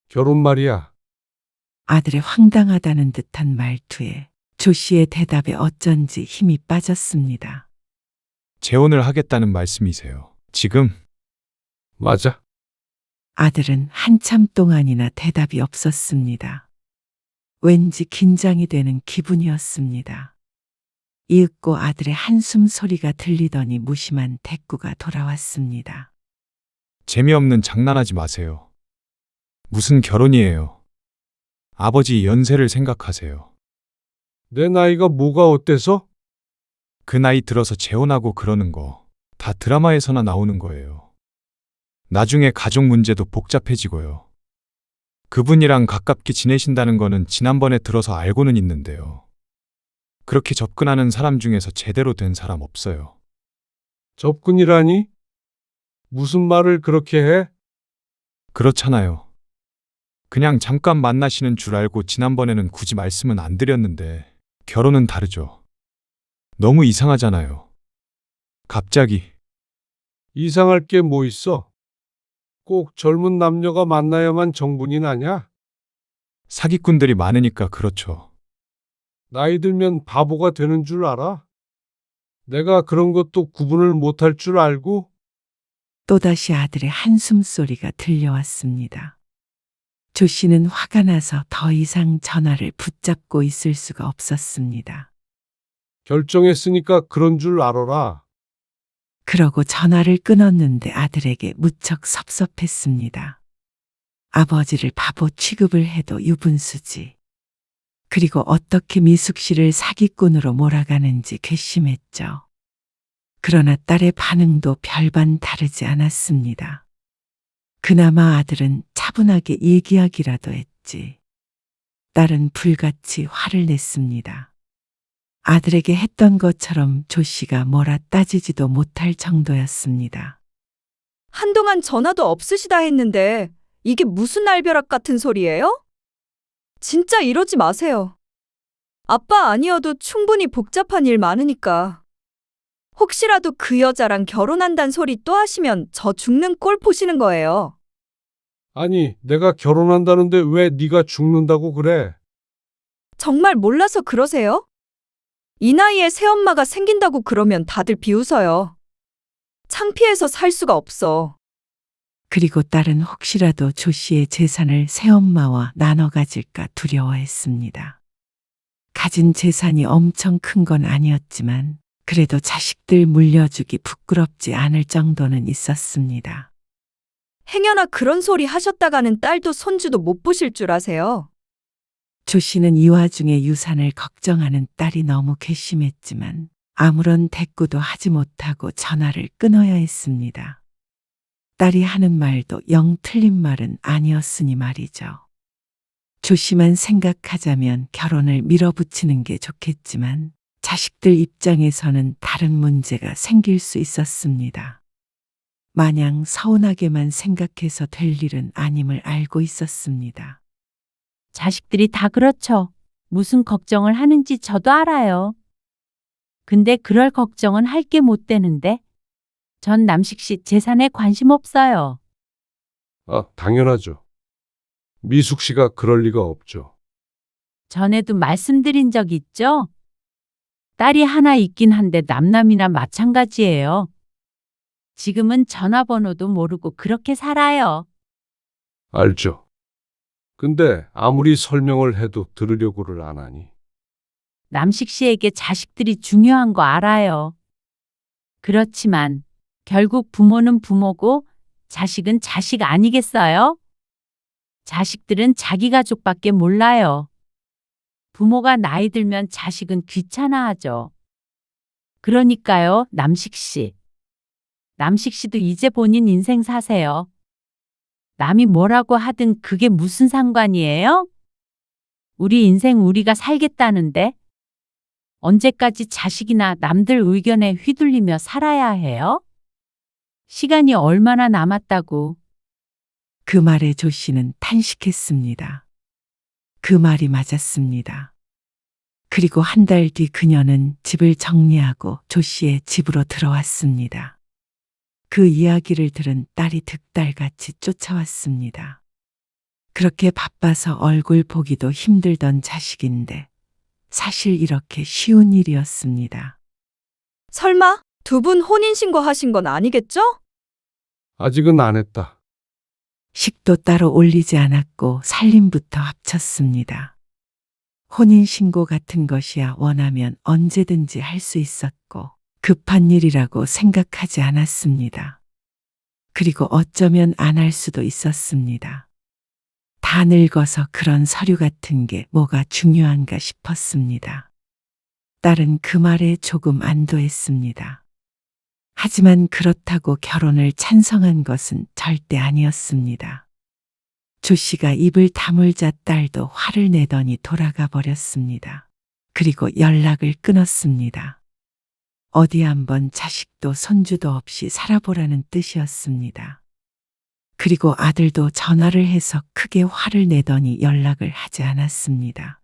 결혼 말이야. 아들의 황당하다는 듯한 말투에 조 씨의 대답에 어쩐지 힘이 빠졌습니다. 재혼을 하겠다는 말씀이세요. 지금? 맞아. 아들은 한참 동안이나 대답이 없었습니다. 왠지 긴장이 되는 기분이었습니다. 이윽고 아들의 한숨 소리가 들리더니 무심한 대꾸가 돌아왔습니다. 재미없는 장난하지 마세요. 무슨 결혼이에요. 아버지 연세를 생각하세요. 내 나이가 뭐가 어때서? 그 나이 들어서 재혼하고 그러는 거 다 드라마에서나 나오는 거예요. 나중에 가족 문제도 복잡해지고요. 그분이랑 가깝게 지내신다는 거는 지난번에 들어서 알고는 있는데요. 그렇게 접근하는 사람 중에서 제대로 된 사람 없어요. 접근이라니? 무슨 말을 그렇게 해? 그렇잖아요. 그냥 잠깐 만나시는 줄 알고 지난번에는 굳이 말씀은 안 드렸는데 결혼은 다르죠. 너무 이상하잖아요. 갑자기 이상할 게 뭐 있어? 꼭 젊은 남녀가 만나야만 정분이 나냐? 사기꾼들이 많으니까 그렇죠. 나이 들면 바보가 되는 줄 알아? 내가 그런 것도 구분을 못할 줄 알고? 또다시 아들의 한숨 소리가 들려왔습니다. 조 씨는 화가 나서 더 이상 전화를 붙잡고 있을 수가 없었습니다. 결정했으니까 그런 줄 알아라. 그러고 전화를 끊었는데 아들에게 무척 섭섭했습니다. 아버지를 바보 취급을 해도 유분수지. 그리고 어떻게 미숙 씨를 사기꾼으로 몰아가는지 괘씸했죠. 그러나 딸의 반응도 별반 다르지 않았습니다. 그나마 아들은 차분하게 얘기하기라도 했지. 딸은 불같이 화를 냈습니다. 아들에게 했던 것처럼 조 씨가 뭐라 따지지도 못할 정도였습니다. 한동안 전화도 없으시다 했는데 이게 무슨 날벼락 같은 소리예요? 진짜 이러지 마세요. 아빠 아니어도 충분히 복잡한 일 많으니까. 혹시라도 그 여자랑 결혼한단 소리 또 하시면 저 죽는 꼴 보시는 거예요. 아니, 내가 결혼한다는데 왜 네가 죽는다고 그래? 정말 몰라서 그러세요? 이 나이에 새엄마가 생긴다고 그러면 다들 비웃어요. 창피해서 살 수가 없어. 그리고 딸은 혹시라도 조 씨의 재산을 새엄마와 나눠 가질까 두려워했습니다. 가진 재산이 엄청 큰 건 아니었지만 그래도 자식들 물려주기 부끄럽지 않을 정도는 있었습니다. 행여나 그런 소리 하셨다가는 딸도 손주도 못 보실 줄 아세요. 조 씨는 이 와중에 유산을 걱정하는 딸이 너무 괘씸했지만 아무런 대꾸도 하지 못하고 전화를 끊어야 했습니다. 딸이 하는 말도 영 틀린 말은 아니었으니 말이죠. 조 씨만 생각하자면 결혼을 밀어붙이는 게 좋겠지만 자식들 입장에서는 다른 문제가 생길 수 있었습니다. 마냥 서운하게만 생각해서 될 일은 아님을 알고 있었습니다. 자식들이 다 그렇죠. 무슨 걱정을 하는지 저도 알아요. 근데 그럴 걱정은 할 게 못 되는데. 전 남식 씨 재산에 관심 없어요. 아, 당연하죠. 미숙 씨가 그럴 리가 없죠. 전에도 말씀드린 적 있죠? 딸이 하나 있긴 한데 남남이나 마찬가지예요. 지금은 전화번호도 모르고 그렇게 살아요. 알죠. 근데 아무리 설명을 해도 들으려고를 안 하니. 남식 씨에게 자식들이 중요한 거 알아요. 그렇지만 결국 부모는 부모고 자식은 자식 아니겠어요? 자식들은 자기 가족밖에 몰라요. 부모가 나이 들면 자식은 귀찮아하죠. 그러니까요, 남식 씨. 남식 씨도 이제 본인 인생 사세요. 남이 뭐라고 하든 그게 무슨 상관이에요? 우리 인생 우리가 살겠다는데 언제까지 자식이나 남들 의견에 휘둘리며 살아야 해요? 시간이 얼마나 남았다고. 그 말에 조 씨는 탄식했습니다. 그 말이 맞았습니다. 그리고 한 달 뒤 그녀는 집을 정리하고 조 씨의 집으로 들어왔습니다. 그 이야기를 들은 딸이 득달같이 쫓아왔습니다. 그렇게 바빠서 얼굴 보기도 힘들던 자식인데 사실 이렇게 쉬운 일이었습니다. 설마 두 분 혼인신고 하신 건 아니겠죠? 아직은 안 했다. 식도 따로 올리지 않았고 살림부터 합쳤습니다. 혼인신고 같은 것이야 원하면 언제든지 할 수 있었고 급한 일이라고 생각하지 않았습니다. 그리고 어쩌면 안 할 수도 있었습니다. 다 늙어서 그런 서류 같은 게 뭐가 중요한가 싶었습니다. 딸은 그 말에 조금 안도했습니다. 하지만 그렇다고 결혼을 찬성한 것은 절대 아니었습니다. 조 씨가 입을 다물자 딸도 화를 내더니 돌아가 버렸습니다. 그리고 연락을 끊었습니다. 어디 한번 자식도 손주도 없이 살아보라는 뜻이었습니다. 그리고 아들도 전화를 해서 크게 화를 내더니 연락을 하지 않았습니다.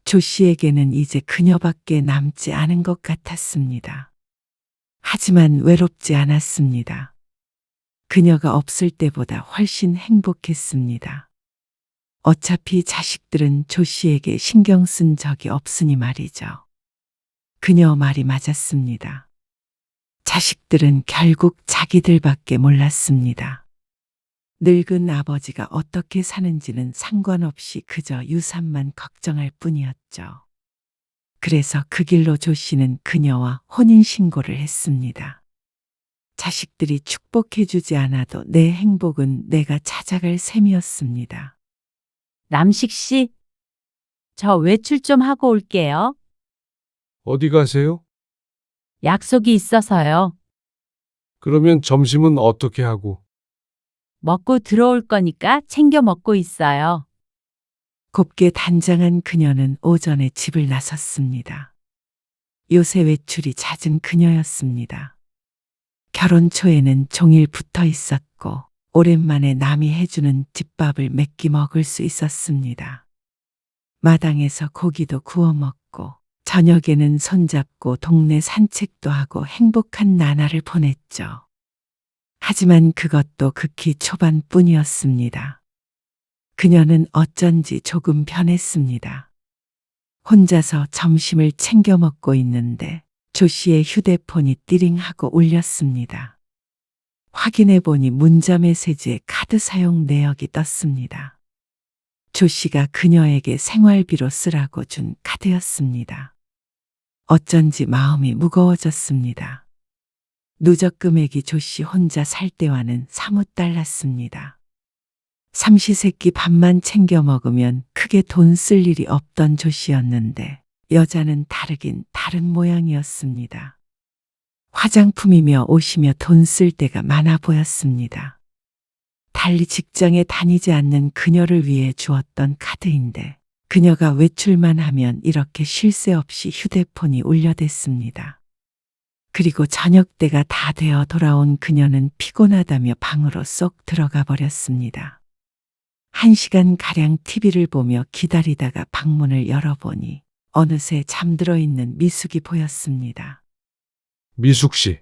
조 씨에게는 이제 그녀밖에 남지 않은 것 같았습니다. 하지만 외롭지 않았습니다. 그녀가 없을 때보다 훨씬 행복했습니다. 어차피 자식들은 조 씨에게 신경 쓴 적이 없으니 말이죠. 그녀 말이 맞았습니다. 자식들은 결국 자기들밖에 몰랐습니다. 늙은 아버지가 어떻게 사는지는 상관없이 그저 유산만 걱정할 뿐이었죠. 그래서 그 길로 조 씨는 그녀와 혼인신고를 했습니다. 자식들이 축복해주지 않아도 내 행복은 내가 찾아갈 셈이었습니다. 남식 씨, 저 외출 좀 하고 올게요. 어디 가세요? 약속이 있어서요. 그러면 점심은 어떻게 하고? 먹고 들어올 거니까 챙겨 먹고 있어요. 곱게 단장한 그녀는 오전에 집을 나섰습니다. 요새 외출이 잦은 그녀였습니다. 결혼 초에는 종일 붙어 있었고 오랜만에 남이 해주는 집밥을 몇 끼 먹을 수 있었습니다. 마당에서 고기도 구워 먹고 저녁에는 손잡고 동네 산책도 하고 행복한 나날을 보냈죠. 하지만 그것도 극히 초반뿐이었습니다. 그녀는 어쩐지 조금 변했습니다. 혼자서 점심을 챙겨 먹고 있는데 조 씨의 휴대폰이 띠링하고 울렸습니다. 확인해 보니 문자 메시지에 카드 사용 내역이 떴습니다. 조 씨가 그녀에게 생활비로 쓰라고 준 카드였습니다. 어쩐지 마음이 무거워졌습니다. 누적 금액이 조 씨 혼자 살 때와는 사뭇 달랐습니다. 삼시세끼 밥만 챙겨 먹으면 크게 돈 쓸 일이 없던 조 씨였는데 여자는 다르긴 다른 모양이었습니다. 화장품이며 옷이며 돈 쓸 데가 많아 보였습니다. 달리 직장에 다니지 않는 그녀를 위해 주었던 카드인데 그녀가 외출만 하면 이렇게 쉴 새 없이 휴대폰이 울려댔습니다. 그리고 저녁 때가 다 되어 돌아온 그녀는 피곤하다며 방으로 쏙 들어가 버렸습니다. 1시간가량 TV를 보며 기다리다가 방문을 열어보니 어느새 잠들어 있는 미숙이 보였습니다. 미숙 씨.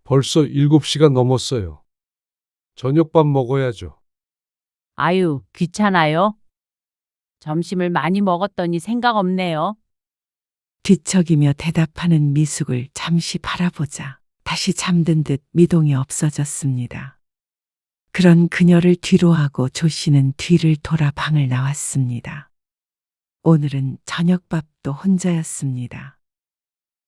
벌써 7시가 넘었어요. 저녁밥 먹어야죠. 아유, 귀찮아요. 점심을 많이 먹었더니 생각 없네요. 뒤척이며 대답하는 미숙을 잠시 바라보자 다시 잠든 듯 미동이 없어졌습니다. 그런 그녀를 뒤로 하고 조 씨는 뒤를 돌아 방을 나왔습니다. 오늘은 저녁밥도 혼자였습니다.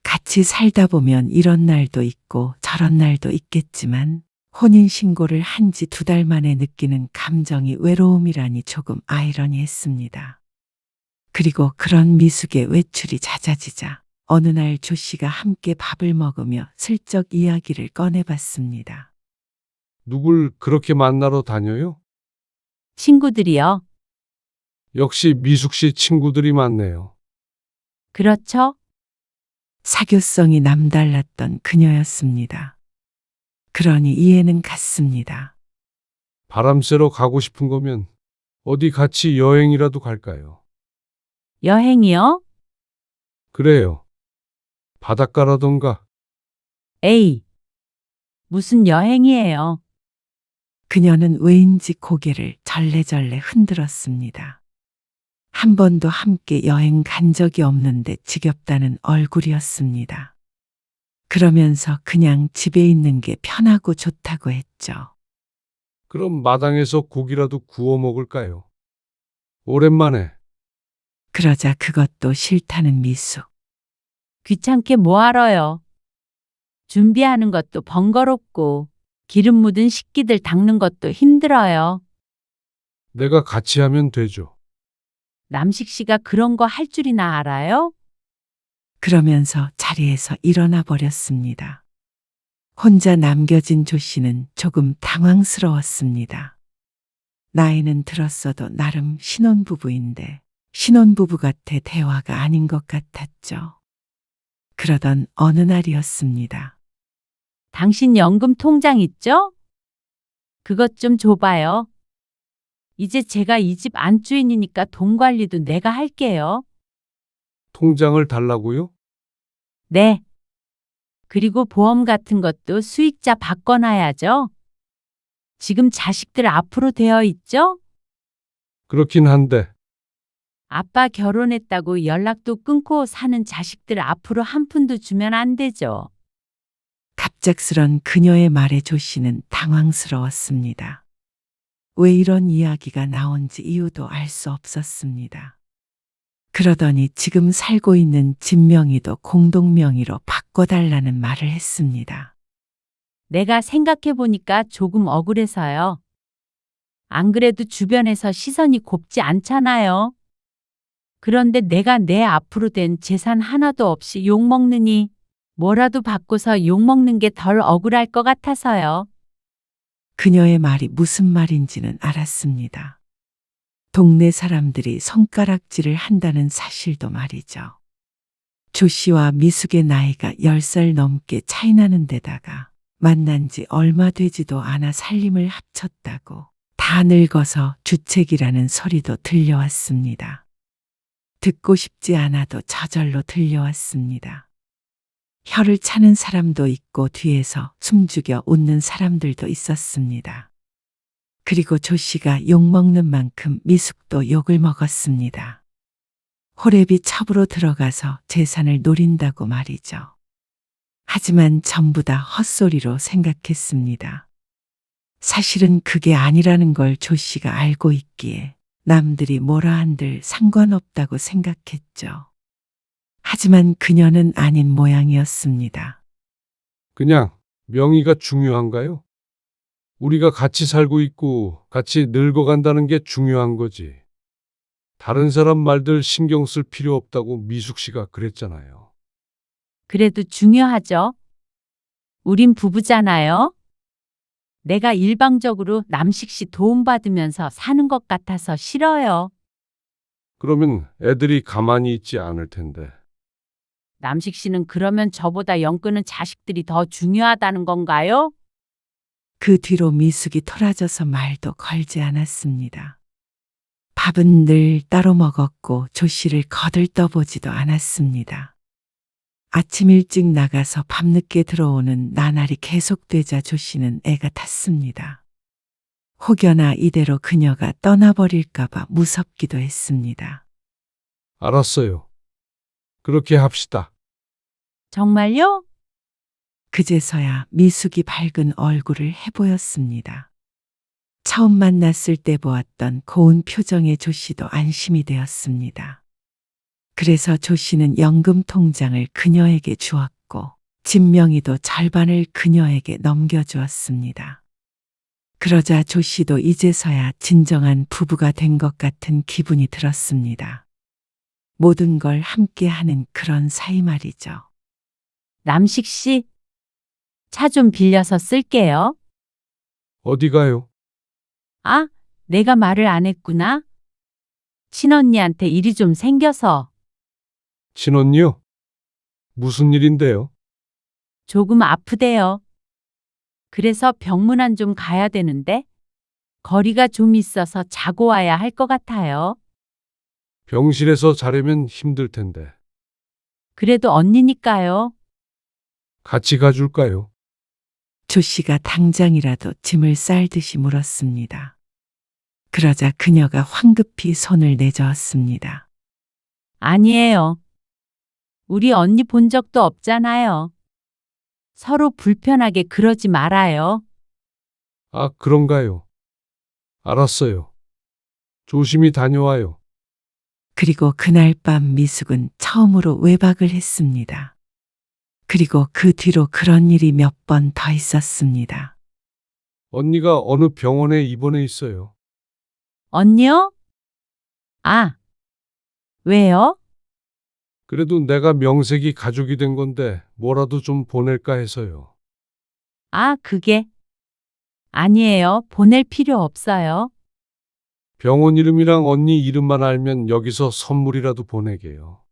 같이 살다 보면 이런 날도 있고 저런 날도 있겠지만 혼인신고를 한 지 2달 만에 느끼는 감정이 외로움이라니 조금 아이러니했습니다. 그리고 그런 미숙의 외출이 잦아지자 어느 날 조 씨가 함께 밥을 먹으며 슬쩍 이야기를 꺼내봤습니다. 누굴 그렇게 만나러 다녀요? 친구들이요. 역시 미숙 씨 친구들이 많네요. 그렇죠? 사교성이 남달랐던 그녀였습니다. 그러니 이해는 갔습니다. 바람 쐬러 가고 싶은 거면 어디 같이 여행이라도 갈까요? 여행이요? 그래요. 바닷가라던가. 에이, 무슨 여행이에요? 그녀는 왜인지 고개를 절레절레 흔들었습니다. 한 번도 함께 여행 간 적이 없는데 지겹다는 얼굴이었습니다. 그러면서 그냥 집에 있는 게 편하고 좋다고 했죠. 그럼 마당에서 고기라도 구워 먹을까요? 오랜만에. 그러자 그것도 싫다는 미숙. 귀찮게 뭐하러요? 준비하는 것도 번거롭고 기름 묻은 식기들 닦는 것도 힘들어요. 내가 같이 하면 되죠. 남식 씨가 그런 거 할 줄이나 알아요? 그러면서 자리에서 일어나 버렸습니다. 혼자 남겨진 조 씨는 조금 당황스러웠습니다. 나이는 들었어도 나름 신혼부부인데 신혼부부 같아 대화가 아닌 것 같았죠. 그러던 어느 날이었습니다. 당신 연금 통장 있죠? 그것 좀 줘봐요. 이제 제가 이 집 안주인이니까 돈 관리도 내가 할게요. 통장을 달라고요? 네. 그리고 보험 같은 것도 수익자 바꿔놔야죠. 지금 자식들 앞으로 되어 있죠? 그렇긴 한데 아빠 결혼했다고 연락도 끊고 사는 자식들 앞으로 한 푼도 주면 안 되죠. 갑작스런 그녀의 말에 조 씨는 당황스러웠습니다. 왜 이런 이야기가 나온지 이유도 알 수 없었습니다. 그러더니 지금 살고 있는 집 명의도 공동명의로 바꿔달라는 말을 했습니다. 내가 생각해보니까 조금 억울해서요. 안 그래도 주변에서 시선이 곱지 않잖아요. 그런데 내가 내 앞으로 된 재산 하나도 없이 욕먹느니 뭐라도 바꿔서 욕먹는 게 덜 억울할 것 같아서요. 그녀의 말이 무슨 말인지는 알았습니다. 동네 사람들이 손가락질을 한다는 사실도 말이죠. 조 씨와 미숙의 나이가 10살 넘게 차이나는 데다가 만난 지 얼마 되지도 않아 살림을 합쳤다고 다 늙어서 주책이라는 소리도 들려왔습니다. 듣고 싶지 않아도 저절로 들려왔습니다. 혀를 차는 사람도 있고 뒤에서 숨죽여 웃는 사람들도 있었습니다. 그리고 조 씨가 욕먹는 만큼 미숙도 욕을 먹었습니다. 호랩이 첩으로 들어가서 재산을 노린다고 말이죠. 하지만 전부 다 헛소리로 생각했습니다. 사실은 그게 아니라는 걸 조 씨가 알고 있기에 남들이 뭐라 한들 상관없다고 생각했죠. 하지만 그녀는 아닌 모양이었습니다. 그냥 명의가 중요한가요? 우리가 같이 살고 있고 같이 늙어간다는 게 중요한 거지. 다른 사람 말들 신경 쓸 필요 없다고 미숙 씨가 그랬잖아요. 그래도 중요하죠. 우린 부부잖아요. 내가 일방적으로 남식 씨 도움받으면서 사는 것 같아서 싫어요. 그러면 애들이 가만히 있지 않을 텐데. 남식 씨는 그러면 저보다 영 끄는 자식들이 더 중요하다는 건가요? 그 뒤로 미숙이 토라져서 말도 걸지 않았습니다. 밥은 늘 따로 먹었고 조 씨를 거들떠보지도 않았습니다. 아침 일찍 나가서 밤늦게 들어오는 나날이 계속되자 조 씨는 애가 탔습니다. 혹여나 이대로 그녀가 떠나버릴까봐 무섭기도 했습니다. 알았어요. 그렇게 합시다. 정말요? 그제서야 미숙이 밝은 얼굴을 해보였습니다. 처음 만났을 때 보았던 고운 표정의 조 씨도 안심이 되었습니다. 그래서 조 씨는 연금 통장을 그녀에게 주었고 집 명의도 절반을 그녀에게 넘겨주었습니다. 그러자 조 씨도 이제서야 진정한 부부가 된 것 같은 기분이 들었습니다. 모든 걸 함께하는 그런 사이 말이죠. 남식 씨, 차 좀 빌려서 쓸게요. 어디 가요? 아, 내가 말을 안 했구나. 친언니한테 일이 좀 생겨서 친언니요? 무슨 일인데요? 조금 아프대요. 그래서 병문안 좀 가야 되는데 거리가 좀 있어서 자고 와야 할 것 같아요. 병실에서 자려면 힘들 텐데. 그래도 언니니까요. 같이 가줄까요? 조 씨가 당장이라도 짐을 쌀듯이 물었습니다. 그러자 그녀가 황급히 손을 내저었습니다. 아니에요. 우리 언니 본 적도 없잖아요. 서로 불편하게 그러지 말아요. 아, 그런가요? 알았어요. 조심히 다녀와요. 그리고 그날 밤 미숙은 처음으로 외박을 했습니다. 그리고 그 뒤로 그런 일이 몇 번 더 있었습니다. 언니가 어느 병원에 입원해 있어요. 언니요? 아, 왜요? 그래도 내가 명색이 가족이 된 건데 뭐라도 좀 보낼까 해서요. 아, 그게 아니에요. 보낼 필요 없어요. 병원 이름이랑 언니 이름만 알면 여기서 선물이라도 보내게요.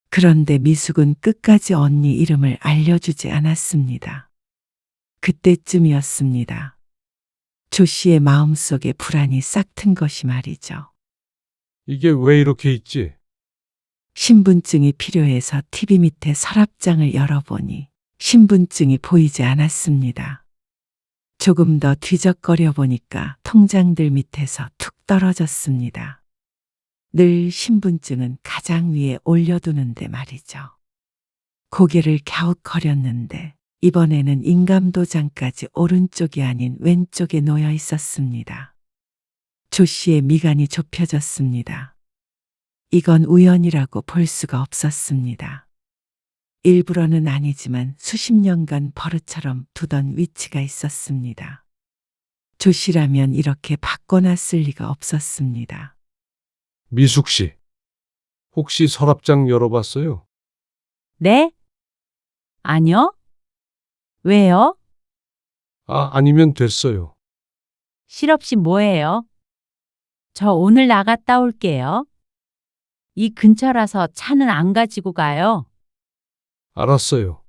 그런데 미숙은 끝까지 언니 이름을 알려주지 않았습니다. 그때쯤이었습니다. 조 씨의 마음속에 불안이 싹 튼 것이 말이죠. 이게 왜 이렇게 있지? 신분증이 필요해서 TV 밑에 서랍장을 열어보니 신분증이 보이지 않았습니다. 조금 더 뒤적거려 보니까 통장들 밑에서 툭 떨어졌습니다. 늘 신분증은 가장 위에 올려두는데 말이죠. 고개를 갸웃거렸는데 이번에는 인감도장까지 오른쪽이 아닌 왼쪽에 놓여 있었습니다. 조 씨의 미간이 좁혀졌습니다. 이건 우연이라고 볼 수가 없었습니다. 일부러는 아니지만 수십 년간 버릇처럼 두던 위치가 있었습니다. 조 씨라면 이렇게 바꿔놨을 리가 없었습니다. 미숙 씨, 혹시 서랍장 열어봤어요? 네? 아니요? 왜요? 아니면 됐어요. 실없이 뭐예요? 저 오늘 나갔다 올게요. 이 근처라서 차는 안 가지고 가요. 알았어요.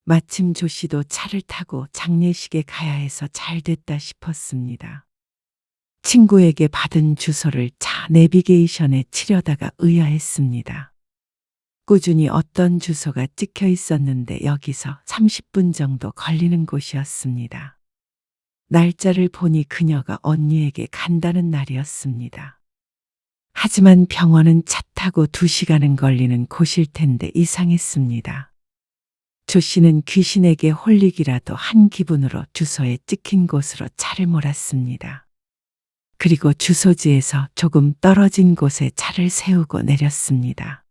마침 조 씨도 차를 타고 장례식에 가야 해서 잘 됐다 싶었습니다. 친구에게 받은 주소를 차 내비게이션에 치려다가 의아했습니다. 꾸준히 어떤 주소가 찍혀 있었는데 여기서 30분 정도 걸리는 곳이었습니다. 날짜를 보니 그녀가 언니에게 간다는 날이었습니다. 하지만 병원은 차 타고 2시간은 걸리는 곳일 텐데 이상했습니다. 조 씨는 귀신에게 홀리기라도 한 기분으로 주소에 찍힌 곳으로 차를 몰았습니다. 그리고 주소지에서 조금 떨어진 곳에 차를 세우고 내렸습니다.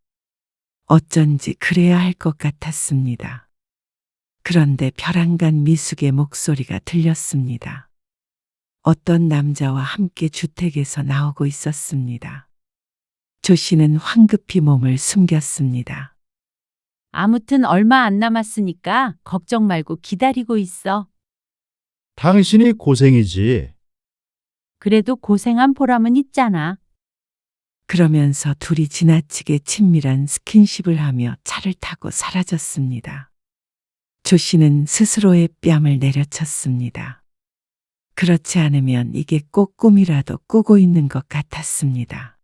어쩐지 그래야 할 것 같았습니다. 그런데 벼랑간 미숙의 목소리가 들렸습니다. 어떤 남자와 함께 주택에서 나오고 있었습니다. 조 씨는 황급히 몸을 숨겼습니다. 아무튼 얼마 안 남았으니까 걱정 말고 기다리고 있어. 당신이 고생이지. 그래도 고생한 보람은 있잖아. 그러면서 둘이 지나치게 친밀한 스킨십을 하며 차를 타고 사라졌습니다. 조 씨는 스스로의 뺨을 내려쳤습니다. 그렇지 않으면 이게 꼭 꿈이라도 꾸고 있는 것 같았습니다.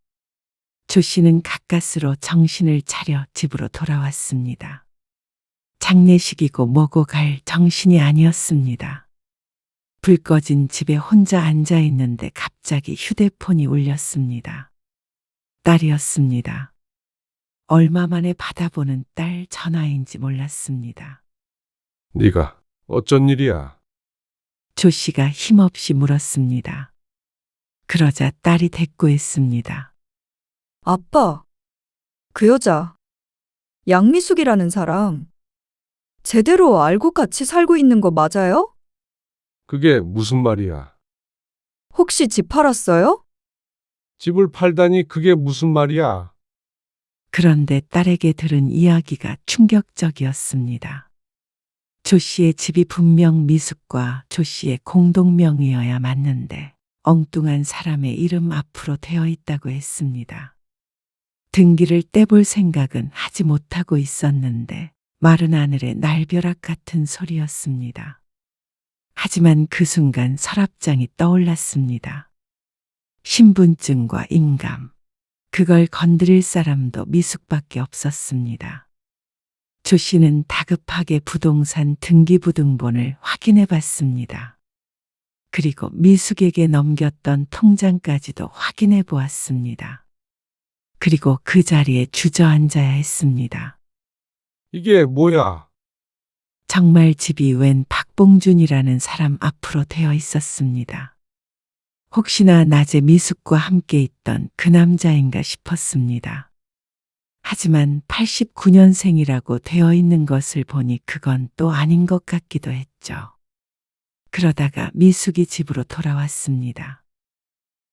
조 씨는 가까스로 정신을 차려 집으로 돌아왔습니다. 장례식이고 뭐고 갈 정신이 아니었습니다. 불 꺼진 집에 혼자 앉아 있는데 갑자기 휴대폰이 울렸습니다. 딸이었습니다. 얼마 만에 받아보는 딸 전화인지 몰랐습니다. 네가 어쩐 일이야? 조 씨가 힘없이 물었습니다. 그러자 딸이 대꾸했습니다. 아빠, 그 여자, 양미숙이라는 사람, 제대로 알고 같이 살고 있는 거 맞아요? 그게 무슨 말이야? 혹시 집 팔았어요? 집을 팔다니 그게 무슨 말이야? 그런데 딸에게 들은 이야기가 충격적이었습니다. 조 씨의 집이 분명 미숙과 조 씨의 공동명의여야 맞는데 엉뚱한 사람의 이름 앞으로 되어 있다고 했습니다. 등기를 떼볼 생각은 하지 못하고 있었는데 마른 하늘의 날벼락 같은 소리였습니다. 하지만 그 순간 서랍장이 떠올랐습니다. 신분증과 인감, 그걸 건드릴 사람도 미숙밖에 없었습니다. 조 씨는 다급하게 부동산 등기부등본을 확인해 봤습니다. 그리고 미숙에게 넘겼던 통장까지도 확인해 보았습니다. 그리고 그 자리에 주저앉아야 했습니다. 이게 뭐야? 정말 집이 웬 박봉준이라는 사람 앞으로 되어 있었습니다. 혹시나 낮에 미숙과 함께 있던 그 남자인가 싶었습니다. 하지만 89년생이라고 되어 있는 것을 보니 그건 또 아닌 것 같기도 했죠. 그러다가 미숙이 집으로 돌아왔습니다.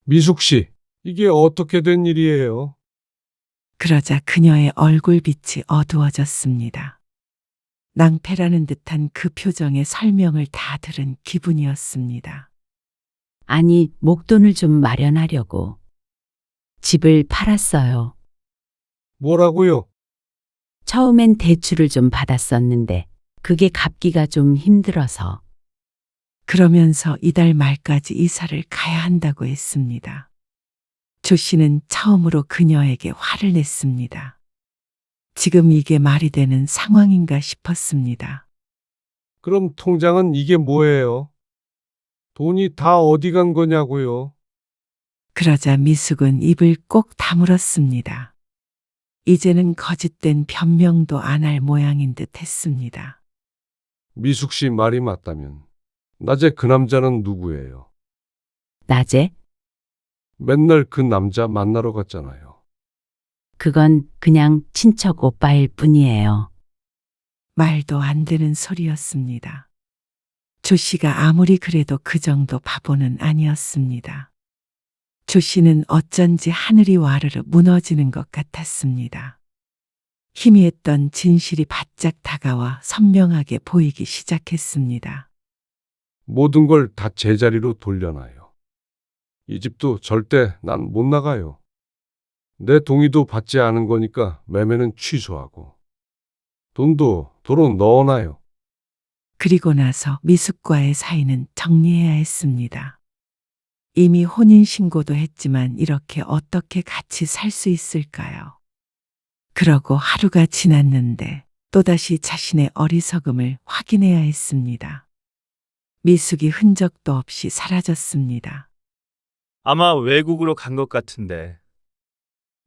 미숙 씨, 이게 어떻게 된 일이에요? 그러자 그녀의 얼굴빛이 어두워졌습니다. 낭패라는 듯한 그 표정의 설명을 다 들은 기분이었습니다. 아니, 목돈을 좀 마련하려고 집을 팔았어요. 뭐라고요? 처음엔 대출을 좀 받았었는데 그게 갚기가 좀 힘들어서. 그러면서 이달 말까지 이사를 가야 한다고 했습니다. 조 씨는 처음으로 그녀에게 화를 냈습니다. 지금 이게 말이 되는 상황인가 싶었습니다. 그럼 통장은 이게 뭐예요? 돈이 다 어디 간 거냐고요? 그러자 미숙은 입을 꼭 다물었습니다. 이제는 거짓된 변명도 안 할 모양인 듯 했습니다. 미숙 씨 말이 맞다면 낮에 그 남자는 누구예요? 낮에? 맨날 그 남자 만나러 갔잖아요. 그건 그냥 친척 오빠일 뿐이에요. 말도 안 되는 소리였습니다. 조 씨가 아무리 그래도 그 정도 바보는 아니었습니다. 조 씨는 어쩐지 하늘이 와르르 무너지는 것 같았습니다. 희미했던 진실이 바짝 다가와 선명하게 보이기 시작했습니다. 모든 걸 다 제자리로 돌려놔요. 이 집도 절대 난 못 나가요. 내 동의도 받지 않은 거니까 매매는 취소하고 돈도 도로 넣어놔요. 그리고 나서 미숙과의 사이는 정리해야 했습니다. 이미 혼인신고도 했지만 이렇게 어떻게 같이 살 수 있을까요? 그러고 하루가 지났는데 또다시 자신의 어리석음을 확인해야 했습니다. 미숙이 흔적도 없이 사라졌습니다. 아마 외국으로 간 것 같은데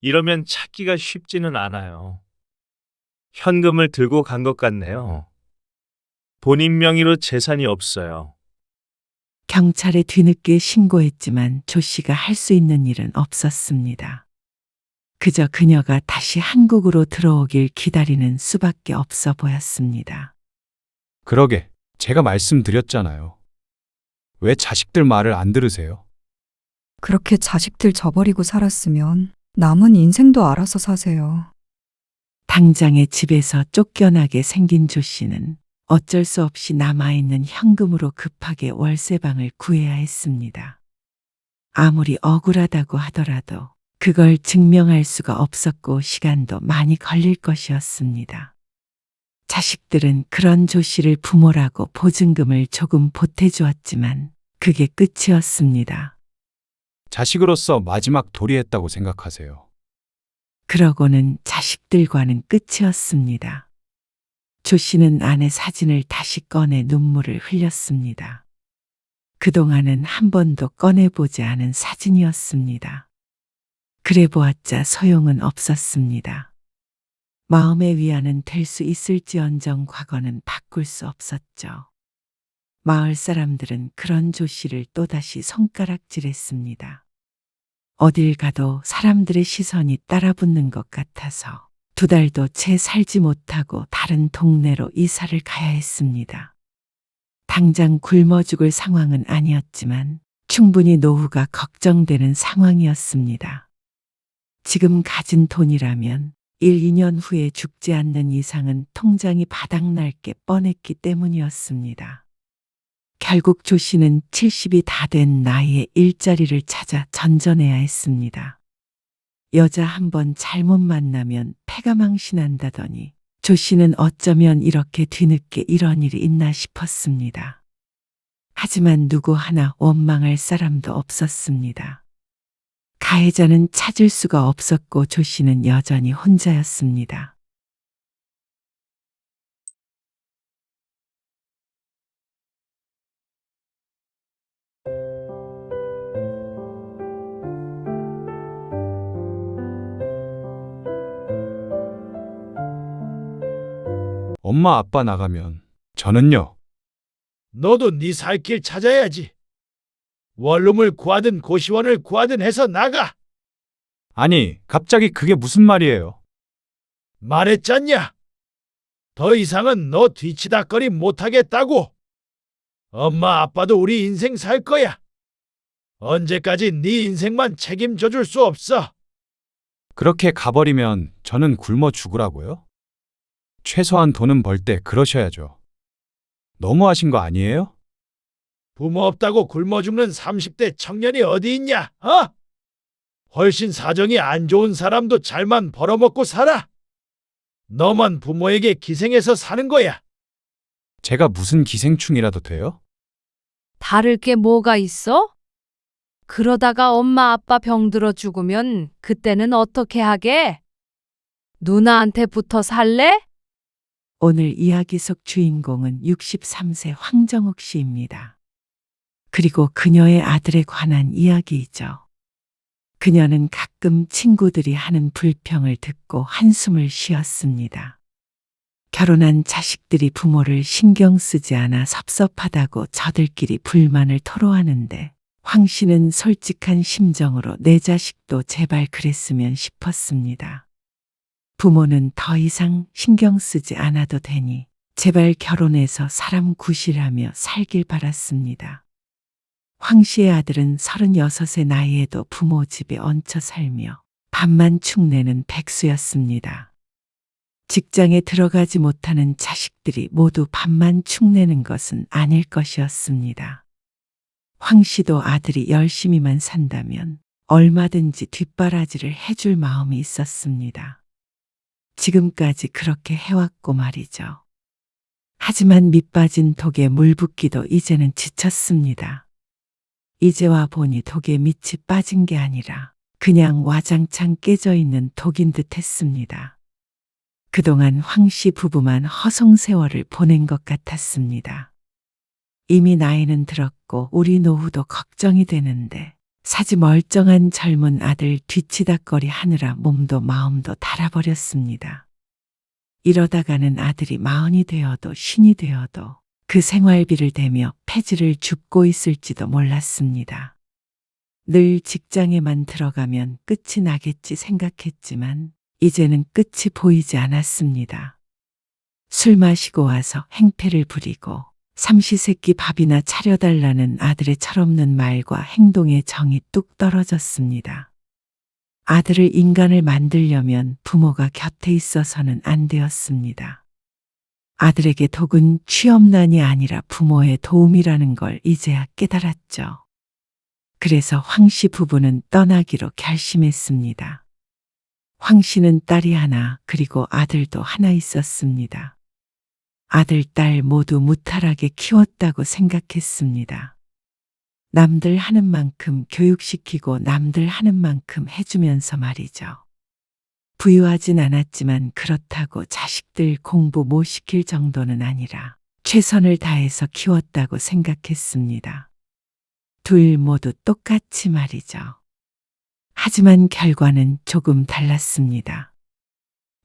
이러면 찾기가 쉽지는 않아요. 현금을 들고 간 것 같네요. 본인 명의로 재산이 없어요. 경찰에 뒤늦게 신고했지만 조 씨가 할 수 있는 일은 없었습니다. 그저 그녀가 다시 한국으로 들어오길 기다리는 수밖에 없어 보였습니다. 그러게, 제가 말씀드렸잖아요. 왜 자식들 말을 안 들으세요? 그렇게 자식들 저버리고 살았으면 남은 인생도 알아서 사세요. 당장의 집에서 쫓겨나게 생긴 조 씨는 어쩔 수 없이 남아있는 현금으로 급하게 월세방을 구해야 했습니다. 아무리 억울하다고 하더라도 그걸 증명할 수가 없었고 시간도 많이 걸릴 것이었습니다. 자식들은 그런 조 씨를 부모라고 보증금을 조금 보태주었지만 그게 끝이었습니다. 자식으로서 마지막 도리했다고 생각하세요. 그러고는 자식들과는 끝이었습니다. 조 씨는 아내 사진을 다시 꺼내 눈물을 흘렸습니다. 그동안은 한 번도 꺼내보지 않은 사진이었습니다. 그래 보았자 소용은 없었습니다. 마음의 위안은 될 수 있을지언정 과거는 바꿀 수 없었죠. 마을 사람들은 그런 조 씨를 또다시 손가락질했습니다. 어딜 가도 사람들의 시선이 따라붙는 것 같아서 2달도 채 살지 못하고 다른 동네로 이사를 가야 했습니다. 당장 굶어 죽을 상황은 아니었지만 충분히 노후가 걱정되는 상황이었습니다. 지금 가진 돈이라면 1, 2년 후에 죽지 않는 이상은 통장이 바닥날 게 뻔했기 때문이었습니다. 결국 조 씨는 70이 다 된 나이에 일자리를 찾아 전전해야 했습니다. 여자 한 번 잘못 만나면 패가 망신한다더니 조 씨는 어쩌면 이렇게 뒤늦게 이런 일이 있나 싶었습니다. 하지만 누구 하나 원망할 사람도 없었습니다. 가해자는 찾을 수가 없었고 조 씨는 여전히 혼자였습니다. 엄마 아빠 나가면 저는요. 너도 네 살 길 찾아야지. 원룸을 구하든 고시원을 구하든 해서 나가. 아니, 갑자기 그게 무슨 말이에요? 말했잖냐? 더 이상은 너 뒤치다거리 못하겠다고. 엄마 아빠도 우리 인생 살 거야. 언제까지 네 인생만 책임져 줄 수 없어. 그렇게 가버리면 저는 굶어 죽으라고요? 최소한 돈은 벌 때 그러셔야죠. 너무하신 거 아니에요? 부모 없다고 굶어 죽는 30대 청년이 어디 있냐? 어? 훨씬 사정이 안 좋은 사람도 잘만 벌어먹고 살아. 너만 부모에게 기생해서 사는 거야. 제가 무슨 기생충이라도 돼요? 다를 게 뭐가 있어? 그러다가 엄마 아빠 병들어 죽으면 그때는 어떻게 하게? 누나한테 붙어 살래? 오늘 이야기 속 주인공은 63세 황정옥 씨입니다. 그리고 그녀의 아들에 관한 이야기이죠. 그녀는 가끔 친구들이 하는 불평을 듣고 한숨을 쉬었습니다. 결혼한 자식들이 부모를 신경 쓰지 않아 섭섭하다고 저들끼리 불만을 토로하는데 황 씨는 솔직한 심정으로 내 자식도 제발 그랬으면 싶었습니다. 부모는 더 이상 신경 쓰지 않아도 되니 제발 결혼해서 사람 구실하며 살길 바랐습니다. 황 씨의 아들은 36의 나이에도 부모 집에 얹혀 살며 밥만 축내는 백수였습니다. 직장에 들어가지 못하는 자식들이 모두 밥만 축내는 것은 아닐 것이었습니다. 황 씨도 아들이 열심히만 산다면 얼마든지 뒷바라지를 해줄 마음이 있었습니다. 지금까지 그렇게 해왔고 말이죠. 하지만 밑빠진 독에 물 붓기도 이제는 지쳤습니다. 이제 와 보니 독에 밑이 빠진 게 아니라 그냥 와장창 깨져 있는 독인 듯 했습니다. 그동안 황 씨 부부만 허송세월을 보낸 것 같았습니다. 이미 나이는 들었고 우리 노후도 걱정이 되는데 사지 멀쩡한 젊은 아들 뒤치다거리 하느라 몸도 마음도 달아버렸습니다. 이러다가는 아들이 40이 되어도 신이 되어도 그 생활비를 대며 폐지를 줍고 있을지도 몰랐습니다. 늘 직장에만 들어가면 끝이 나겠지 생각했지만 이제는 끝이 보이지 않았습니다. 술 마시고 와서 행패를 부리고 삼시세끼 밥이나 차려달라는 아들의 철없는 말과 행동의 정이 뚝 떨어졌습니다. 아들을 인간을 만들려면 부모가 곁에 있어서는 안 되었습니다. 아들에게 독은 취업난이 아니라 부모의 도움이라는 걸 이제야 깨달았죠. 그래서 황 씨 부부는 떠나기로 결심했습니다. 황 씨는 딸이 하나 그리고 아들도 하나 있었습니다. 아들, 딸 모두 무탈하게 키웠다고 생각했습니다. 남들 하는 만큼 교육시키고 남들 하는 만큼 해주면서 말이죠. 부유하진 않았지만 그렇다고 자식들 공부 못 시킬 정도는 아니라 최선을 다해서 키웠다고 생각했습니다. 둘 모두 똑같이 말이죠. 하지만 결과는 조금 달랐습니다.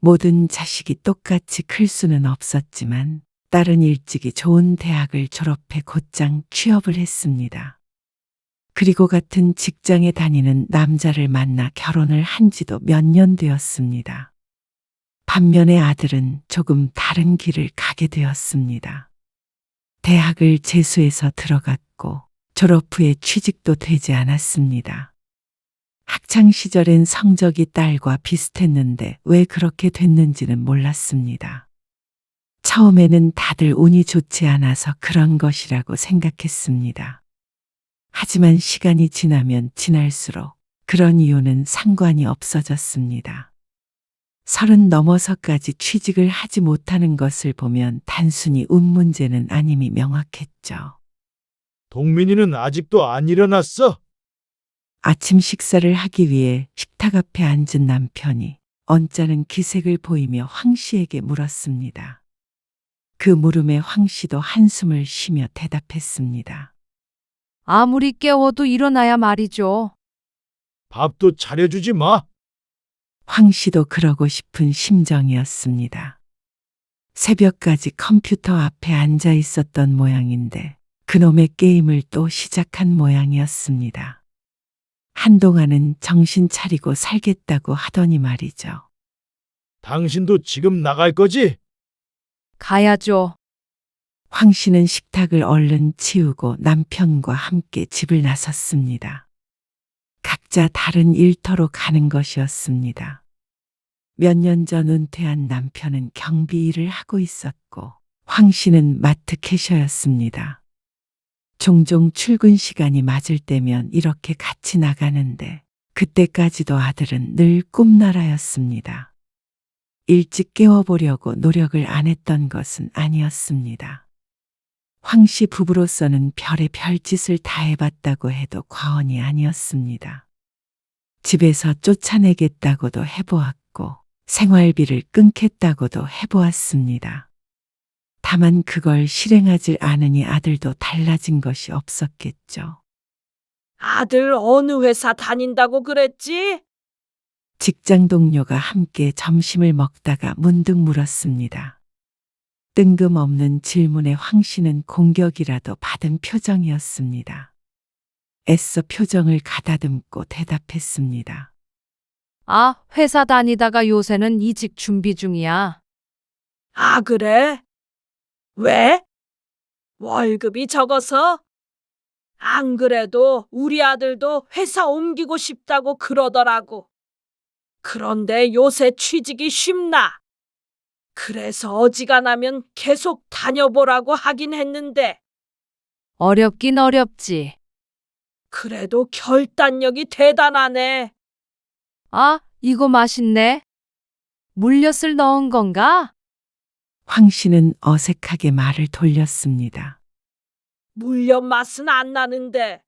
모든 자식이 똑같이 클 수는 없었지만 딸은 일찍이 좋은 대학을 졸업해 곧장 취업을 했습니다. 그리고 같은 직장에 다니는 남자를 만나 결혼을 한 지도 몇 년 되었습니다. 반면에 아들은 조금 다른 길을 가게 되었습니다. 대학을 재수해서 들어갔고 졸업 후에 취직도 되지 않았습니다. 학창 시절엔 성적이 딸과 비슷했는데 왜 그렇게 됐는지는 몰랐습니다. 처음에는 다들 운이 좋지 않아서 그런 것이라고 생각했습니다. 하지만 시간이 지나면 지날수록 그런 이유는 상관이 없어졌습니다. 30 넘어서까지 취직을 하지 못하는 것을 보면 단순히 운 문제는 아님이 명확했죠. 동민이는 아직도 안 일어났어? 아침 식사를 하기 위해 식탁 앞에 앉은 남편이 언짢은 기색을 보이며 황 씨에게 물었습니다. 그 물음에 황 씨도 한숨을 쉬며 대답했습니다. 아무리 깨워도 일어나야 말이죠. 밥도 차려주지 마. 황 씨도 그러고 싶은 심정이었습니다. 새벽까지 컴퓨터 앞에 앉아 있었던 모양인데 그놈의 게임을 또 시작한 모양이었습니다. 한동안은 정신 차리고 살겠다고 하더니 말이죠. 당신도 지금 나갈 거지? 가야죠. 황 씨는 식탁을 얼른 치우고 남편과 함께 집을 나섰습니다. 각자 다른 일터로 가는 것이었습니다. 몇 년 전 은퇴한 남편은 경비 일을 하고 있었고 황 씨는 마트 캐셔였습니다. 종종 출근 시간이 맞을 때면 이렇게 같이 나가는데 그때까지도 아들은 늘 꿈나라였습니다. 일찍 깨워보려고 노력을 안 했던 것은 아니었습니다. 황 씨 부부로서는 별의 별짓을 다 해봤다고 해도 과언이 아니었습니다. 집에서 쫓아내겠다고도 해보았고 생활비를 끊겠다고도 해보았습니다. 다만 그걸 실행하지 않으니 아들도 달라진 것이 없었겠죠. 아들 어느 회사 다닌다고 그랬지? 직장 동료가 함께 점심을 먹다가 문득 물었습니다. 뜬금없는 질문에 황 씨는 공격이라도 받은 표정이었습니다. 애써 표정을 가다듬고 대답했습니다. 아, 회사 다니다가 요새는 이직 준비 중이야. 아, 그래? 왜? 월급이 적어서? 안 그래도 우리 아들도 회사 옮기고 싶다고 그러더라고. 그런데 요새 취직이 쉽나? 그래서 어지간하면 계속 다녀보라고 하긴 했는데. 어렵긴 어렵지. 그래도 결단력이 대단하네. 아, 이거 맛있네. 물엿을 넣은 건가? 황 씨는 어색하게 말을 돌렸습니다. 물엿 맛은 안 나는데.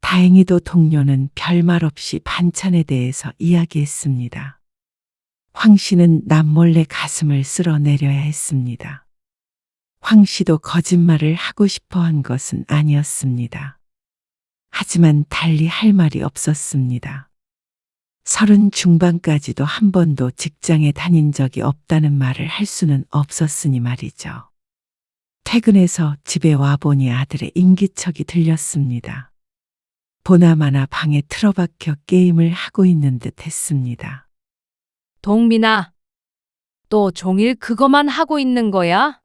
다행히도 동료는 별말 없이 반찬에 대해서 이야기했습니다. 황 씨는 남몰래 가슴을 쓸어내려야 했습니다. 황 씨도 거짓말을 하고 싶어 한 것은 아니었습니다. 하지만 달리 할 말이 없었습니다. 30 중반까지도 한 번도 직장에 다닌 적이 없다는 말을 할 수는 없었으니 말이죠. 퇴근해서 집에 와보니 아들의 인기척이 들렸습니다. 보나마나 방에 틀어박혀 게임을 하고 있는 듯 했습니다. 동민아, 또 종일 그거만 하고 있는 거야?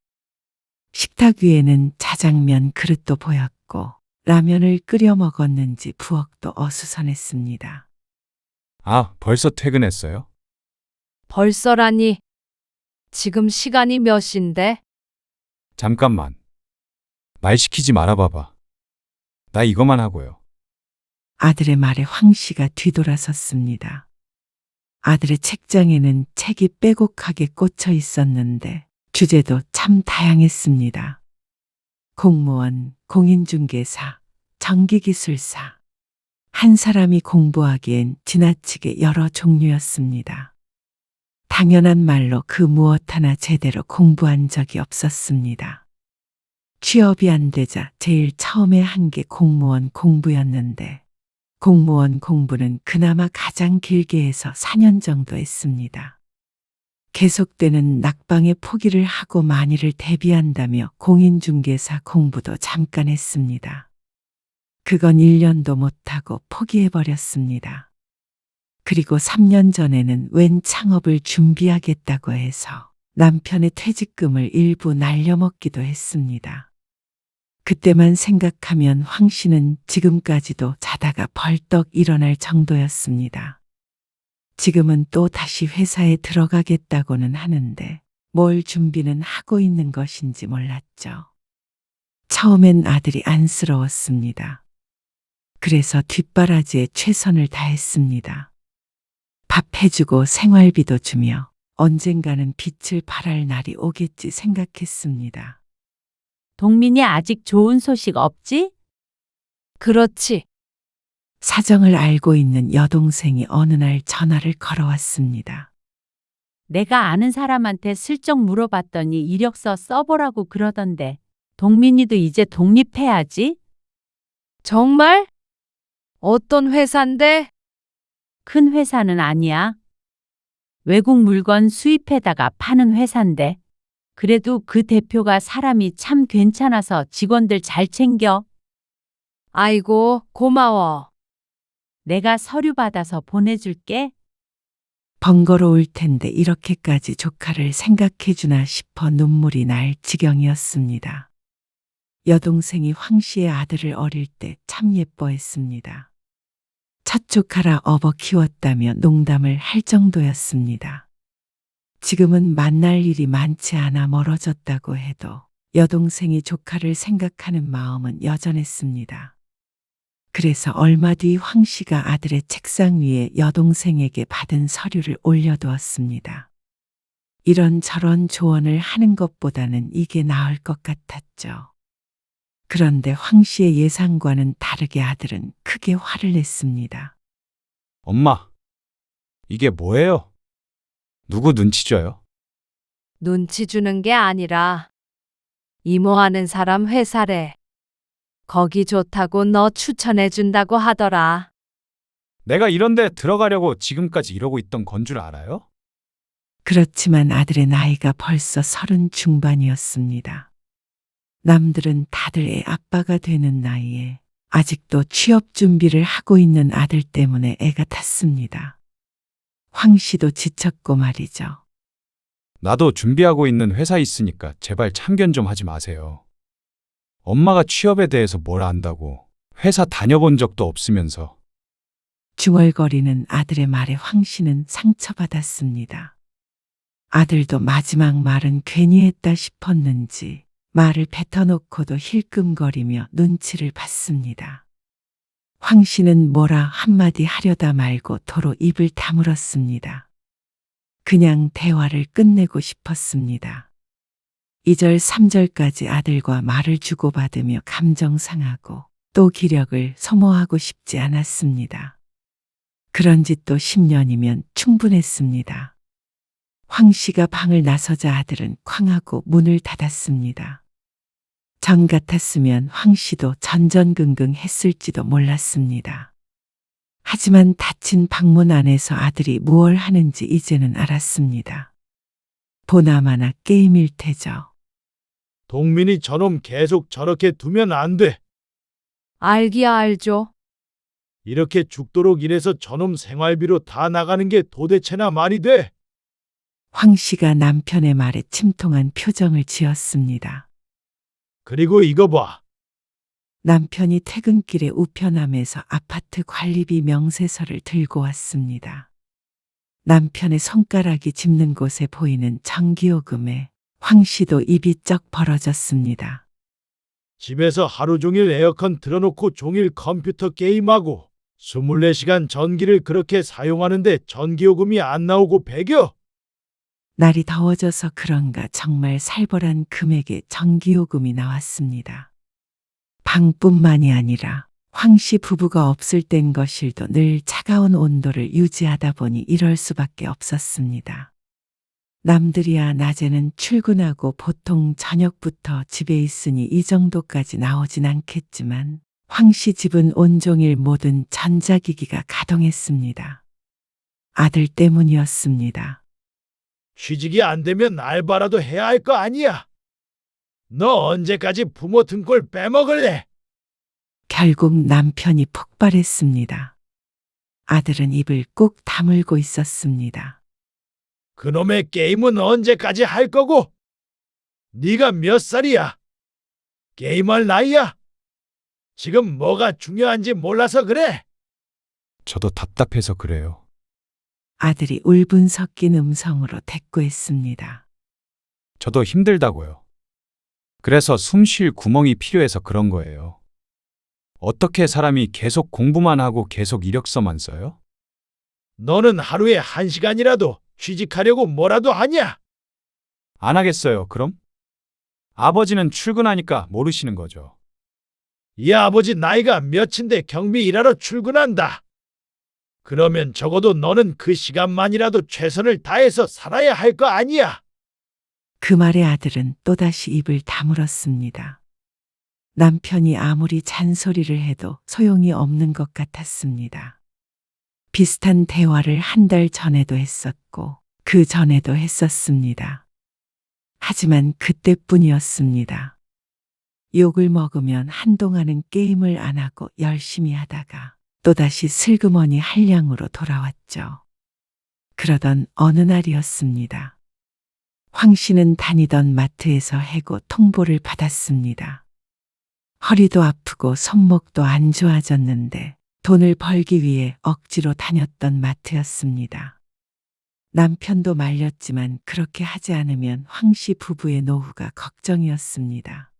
식탁 위에는 자장면 그릇도 보였고 라면을 끓여 먹었는지 부엌도 어수선했습니다. 아, 벌써 퇴근했어요? 벌써라니. 지금 시간이 몇 시인데? 잠깐만. 말 시키지 말아봐봐. 나 이거만 하고요. 아들의 말에 황 씨가 뒤돌아섰습니다. 아들의 책장에는 책이 빼곡하게 꽂혀 있었는데 주제도 참 다양했습니다. 공무원, 공인중개사, 전기기술사. 한 사람이 공부하기엔 지나치게 여러 종류였습니다. 당연한 말로 그 무엇 하나 제대로 공부한 적이 없었습니다. 취업이 안 되자 제일 처음에 한 게 공무원 공부였는데 공무원 공부는 그나마 가장 길게 해서 4년 정도 했습니다. 계속되는 낙방에 포기를 하고 만일을 대비한다며 공인중개사 공부도 잠깐 했습니다. 그건 1년도 못하고 포기해버렸습니다. 그리고 3년 전에는 웬 창업을 준비하겠다고 해서 남편의 퇴직금을 일부 날려먹기도 했습니다. 그때만 생각하면 황 씨는 지금까지도 자다가 벌떡 일어날 정도였습니다. 지금은 또 다시 회사에 들어가겠다고는 하는데 뭘 준비는 하고 있는 것인지 몰랐죠. 처음엔 아들이 안쓰러웠습니다. 그래서 뒷바라지에 최선을 다했습니다. 밥 해주고 생활비도 주며 언젠가는 빛을 발할 날이 오겠지 생각했습니다. 동민이 아직 좋은 소식 없지? 그렇지. 사정을 알고 있는 여동생이 어느 날 전화를 걸어왔습니다. 내가 아는 사람한테 슬쩍 물어봤더니 이력서 써보라고 그러던데 동민이도 이제 독립해야지. 정말? 어떤 회사인데? 큰 회사는 아니야. 외국 물건 수입해다가 파는 회사인데 그래도 그 대표가 사람이 참 괜찮아서 직원들 잘 챙겨. 아이고, 고마워. 내가 서류 받아서 보내줄게. 번거로울 텐데 이렇게까지 조카를 생각해주나 싶어 눈물이 날 지경이었습니다. 여동생이 황 씨의 아들을 어릴 때 참 예뻐했습니다. 첫 조카라 업어 키웠다며 농담을 할 정도였습니다. 지금은 만날 일이 많지 않아 멀어졌다고 해도 여동생이 조카를 생각하는 마음은 여전했습니다. 그래서 얼마 뒤 황 씨가 아들의 책상 위에 여동생에게 받은 서류를 올려두었습니다. 이런저런 조언을 하는 것보다는 이게 나을 것 같았죠. 그런데 황 씨의 예상과는 다르게 아들은 크게 화를 냈습니다. 엄마, 이게 뭐예요? 누구 눈치 줘요? 눈치 주는 게 아니라 이모하는 사람 회사래. 거기 좋다고 너 추천해 준다고 하더라. 내가 이런 데 들어가려고 지금까지 이러고 있던 건 줄 알아요? 그렇지만 아들의 나이가 벌써 30 중반이었습니다. 남들은 다들 애 아빠가 되는 나이에 아직도 취업 준비를 하고 있는 아들 때문에 애가 탔습니다. 황 씨도 지쳤고 말이죠. 나도 준비하고 있는 회사 있으니까 제발 참견 좀 하지 마세요. 엄마가 취업에 대해서 뭘 안다고 회사 다녀본 적도 없으면서. 중얼거리는 아들의 말에 황 씨는 상처받았습니다. 아들도 마지막 말은 괜히 했다 싶었는지 말을 뱉어놓고도 힐끔거리며 눈치를 봤습니다. 황 씨는 뭐라 한마디 하려다 말고 도로 입을 다물었습니다. 그냥 대화를 끝내고 싶었습니다. 2절 3절까지 아들과 말을 주고받으며 감정 상하고 또 기력을 소모하고 싶지 않았습니다. 그런 지 또 10년이면 충분했습니다. 황 씨가 방을 나서자 아들은 쾅하고 문을 닫았습니다. 전 같았으면 황 씨도 전전긍긍 했을지도 몰랐습니다. 하지만 닫힌 방문 안에서 아들이 무얼 하는지 이제는 알았습니다. 보나마나 게임일 테죠. 동민이 저놈 계속 저렇게 두면 안 돼. 알기야 알죠. 이렇게 죽도록 일해서 저놈 생활비로 다 나가는 게 도대체나 말이 돼. 황 씨가 남편의 말에 침통한 표정을 지었습니다. 그리고 이거 봐. 남편이 퇴근길에 우편함에서 아파트 관리비 명세서를 들고 왔습니다. 남편의 손가락이 짚는 곳에 보이는 전기요금에 황 씨도 입이 쩍 벌어졌습니다. 집에서 하루 종일 에어컨 틀어놓고 종일 컴퓨터 게임하고 24시간 전기를 그렇게 사용하는데 전기요금이 안 나오고 배겨? 날이 더워져서 그런가 정말 살벌한 금액의 전기요금이 나왔습니다. 방뿐만이 아니라 황 씨 부부가 없을 땐 거실도 늘 차가운 온도를 유지하다 보니 이럴 수밖에 없었습니다. 남들이야 낮에는 출근하고 보통 저녁부터 집에 있으니 이 정도까지 나오진 않겠지만 황 씨 집은 온종일 모든 전자기기가 가동했습니다. 아들 때문이었습니다. 취직이 안 되면 알바라도 해야 할 거 아니야. 너 언제까지 부모 등골 빼먹을래? 결국 남편이 폭발했습니다. 아들은 입을 꾹 다물고 있었습니다. 그놈의 게임은 언제까지 할 거고? 네가 몇 살이야? 게임할 나이야? 지금 뭐가 중요한지 몰라서 그래? 저도 답답해서 그래요. 아들이 울분 섞인 음성으로 대꾸했습니다. 저도 힘들다고요. 그래서 숨 쉴 구멍이 필요해서 그런 거예요. 어떻게 사람이 계속 공부만 하고 계속 이력서만 써요? 너는 하루에 1시간이라도 취직하려고 뭐라도 하냐? 안 하겠어요, 그럼? 아버지는 출근하니까 모르시는 거죠. 이 아버지 나이가 몇인데 경비 일하러 출근한다. 그러면 적어도 너는 그 시간만이라도 최선을 다해서 살아야 할 거 아니야. 그 말에 아들은 또다시 입을 다물었습니다. 남편이 아무리 잔소리를 해도 소용이 없는 것 같았습니다. 비슷한 대화를 한 달 전에도 했었고 그 전에도 했었습니다. 하지만 그때뿐이었습니다. 욕을 먹으면 한동안은 게임을 안 하고 열심히 하다가 또다시 슬그머니 한량으로 돌아왔죠. 그러던 어느 날이었습니다. 황 씨는 다니던 마트에서 해고 통보를 받았습니다. 허리도 아프고 손목도 안 좋아졌는데 돈을 벌기 위해 억지로 다녔던 마트였습니다. 남편도 말렸지만 그렇게 하지 않으면 황 씨 부부의 노후가 걱정이었습니다.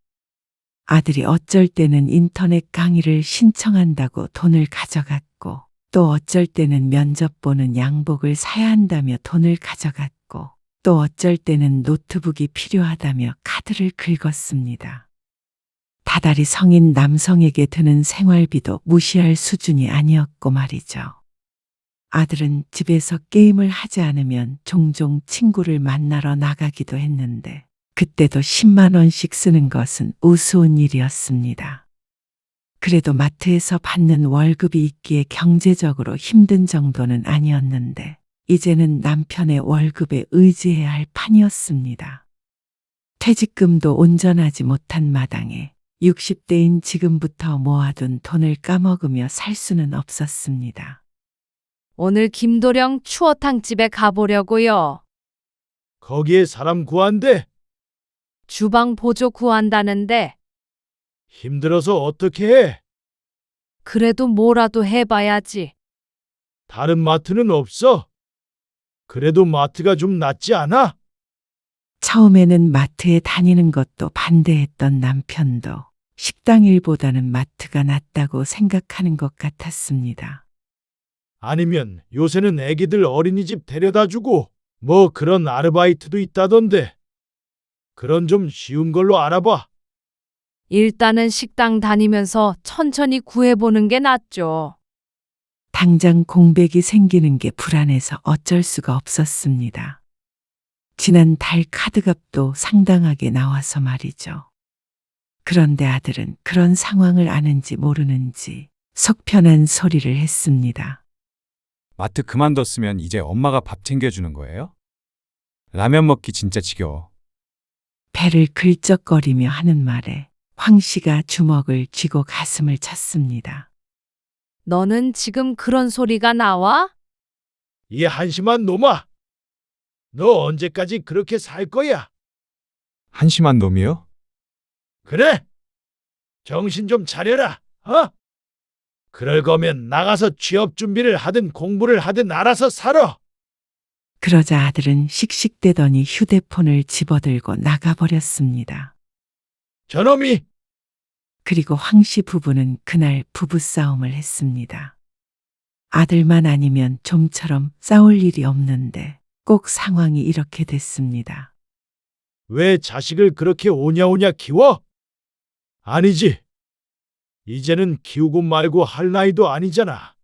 아들이 어쩔 때는 인터넷 강의를 신청한다고 돈을 가져갔고 또 어쩔 때는 면접 보는 양복을 사야 한다며 돈을 가져갔고 또 어쩔 때는 노트북이 필요하다며 카드를 긁었습니다. 다달이 성인 남성에게 드는 생활비도 무시할 수준이 아니었고 말이죠. 아들은 집에서 게임을 하지 않으면 종종 친구를 만나러 나가기도 했는데 그때도 10만 원씩 쓰는 것은 우스운 일이었습니다. 그래도 마트에서 받는 월급이 있기에 경제적으로 힘든 정도는 아니었는데 이제는 남편의 월급에 의지해야 할 판이었습니다. 퇴직금도 온전하지 못한 마당에 60대인 지금부터 모아둔 돈을 까먹으며 살 수는 없었습니다. 오늘 김도령 추어탕집에 가보려고요. 거기에 사람 구한대. 주방 보조 구한다는데 힘들어서 어떻게 해? 그래도 뭐라도 해봐야지. 다른 마트는 없어? 그래도 마트가 좀 낫지 않아? 처음에는 마트에 다니는 것도 반대했던 남편도 식당 일보다는 마트가 낫다고 생각하는 것 같았습니다. 아니면 요새는 애기들 어린이집 데려다 주고 뭐 그런 아르바이트도 있다던데. 그런 좀 쉬운 걸로 알아봐. 일단은 식당 다니면서 천천히 구해보는 게 낫죠. 당장 공백이 생기는 게 불안해서 어쩔 수가 없었습니다. 지난 달 카드값도 상당하게 나와서 말이죠. 그런데 아들은 그런 상황을 아는지 모르는지 속 편한 소리를 했습니다. 마트 그만뒀으면 이제 엄마가 밥 챙겨주는 거예요? 라면 먹기 진짜 지겨워. 배를 긁적거리며 하는 말에 황 씨가 주먹을 쥐고 가슴을 쳤습니다. 너는 지금 그런 소리가 나와? 이 한심한 놈아. 너 언제까지 그렇게 살 거야? 한심한 놈이요? 그래? 정신 좀 차려라. 그럴 거면 나가서 취업 준비를 하든 공부를 하든 알아서 살아. 그러자 아들은 씩씩대더니 휴대폰을 집어들고 나가버렸습니다. 저놈이! 그리고 황 씨 부부는 그날 부부싸움을 했습니다. 아들만 아니면 좀처럼 싸울 일이 없는데 꼭 상황이 이렇게 됐습니다. 왜 자식을 그렇게 오냐오냐 키워? 아니지. 이제는 키우고 말고 할 나이도 아니잖아.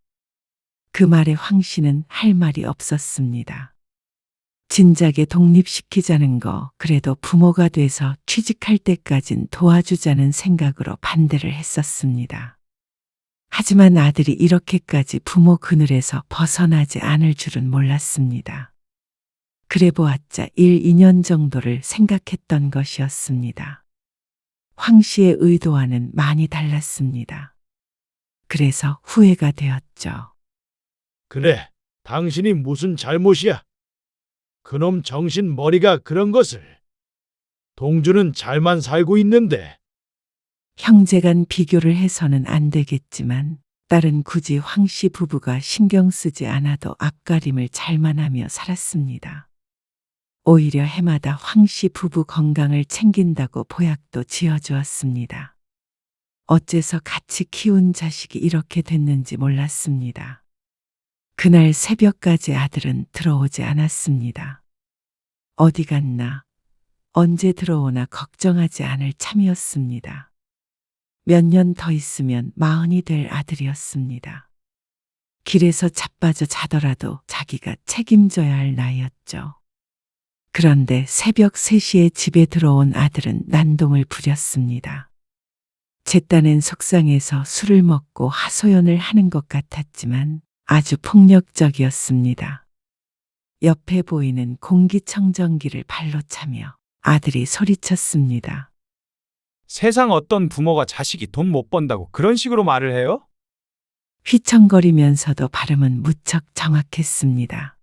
그 말에 황 씨는 할 말이 없었습니다. 진작에 독립시키자는 거 그래도 부모가 돼서 취직할 때까진 도와주자는 생각으로 반대를 했었습니다. 하지만 아들이 이렇게까지 부모 그늘에서 벗어나지 않을 줄은 몰랐습니다. 그래 보았자 1, 2년 정도를 생각했던 것이었습니다. 황 씨의 의도와는 많이 달랐습니다. 그래서 후회가 되었죠. 그래, 당신이 무슨 잘못이야? 그놈 정신 머리가 그런 것을. 동주는 잘만 살고 있는데. 형제간 비교를 해서는 안 되겠지만 딸은 굳이 황 씨 부부가 신경 쓰지 않아도 앞가림을 잘만 하며 살았습니다. 오히려 해마다 황 씨 부부 건강을 챙긴다고 보약도 지어주었습니다. 어째서 같이 키운 자식이 이렇게 됐는지 몰랐습니다. 그날 새벽까지 아들은 들어오지 않았습니다. 어디 갔나, 언제 들어오나 걱정하지 않을 참이었습니다. 몇 년 더 있으면 40이 될 아들이었습니다. 길에서 자빠져 자더라도 자기가 책임져야 할 나이였죠. 그런데 새벽 3시에 집에 들어온 아들은 난동을 부렸습니다. 제 딴엔 속상해서 술을 먹고 하소연을 하는 것 같았지만 아주 폭력적이었습니다. 옆에 보이는 공기청정기를 발로 차며 아들이 소리쳤습니다. 세상 어떤 부모가 자식이 돈 못 번다고 그런 식으로 말을 해요? 휘청거리면서도 발음은 무척 정확했습니다.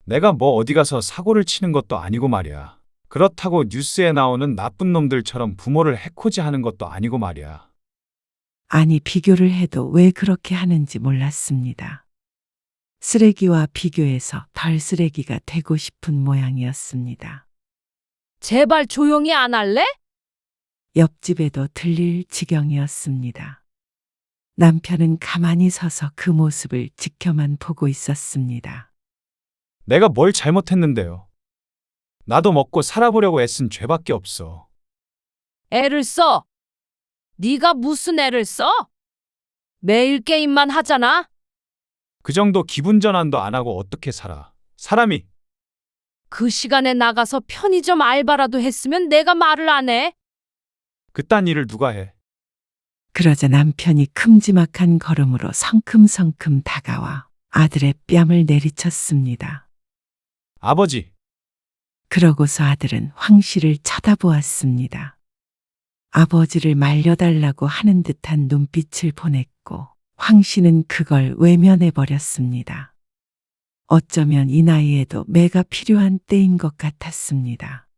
내가 뭐 어디 가서 사고를 치는 것도 아니고 말이야. 그렇다고 뉴스에 나오는 나쁜 놈들처럼 부모를 해코지 하는 것도 아니고 말이야. 아니, 비교를 해도 왜 그렇게 하는지 몰랐습니다. 쓰레기와 비교해서 덜 쓰레기가 되고 싶은 모양이었습니다. 제발 조용히 안 할래? 옆집에도 들릴 지경이었습니다. 남편은 가만히 서서 그 모습을 지켜만 보고 있었습니다. 내가 뭘 잘못했는데요. 나도 먹고 살아보려고 애쓴 죄밖에 없어. 애를 써. 네가 무슨 애를 써? 매일 게임만 하잖아. 그 정도 기분 전환도 안 하고 어떻게 살아. 사람이. 그 시간에 나가서 편의점 알바라도 했으면 내가 말을 안 해. 그딴 일을 누가 해. 그러자 남편이 큼지막한 걸음으로 성큼성큼 다가와 아들의 뺨을 내리쳤습니다. 아버지. 그러고서 아들은 황 씨를 쳐다보았습니다. 아버지를 말려달라고 하는 듯한 눈빛을 보냈고 황 씨는 그걸 외면해버렸습니다. 어쩌면 이 나이에도 매가 필요한 때인 것 같았습니다.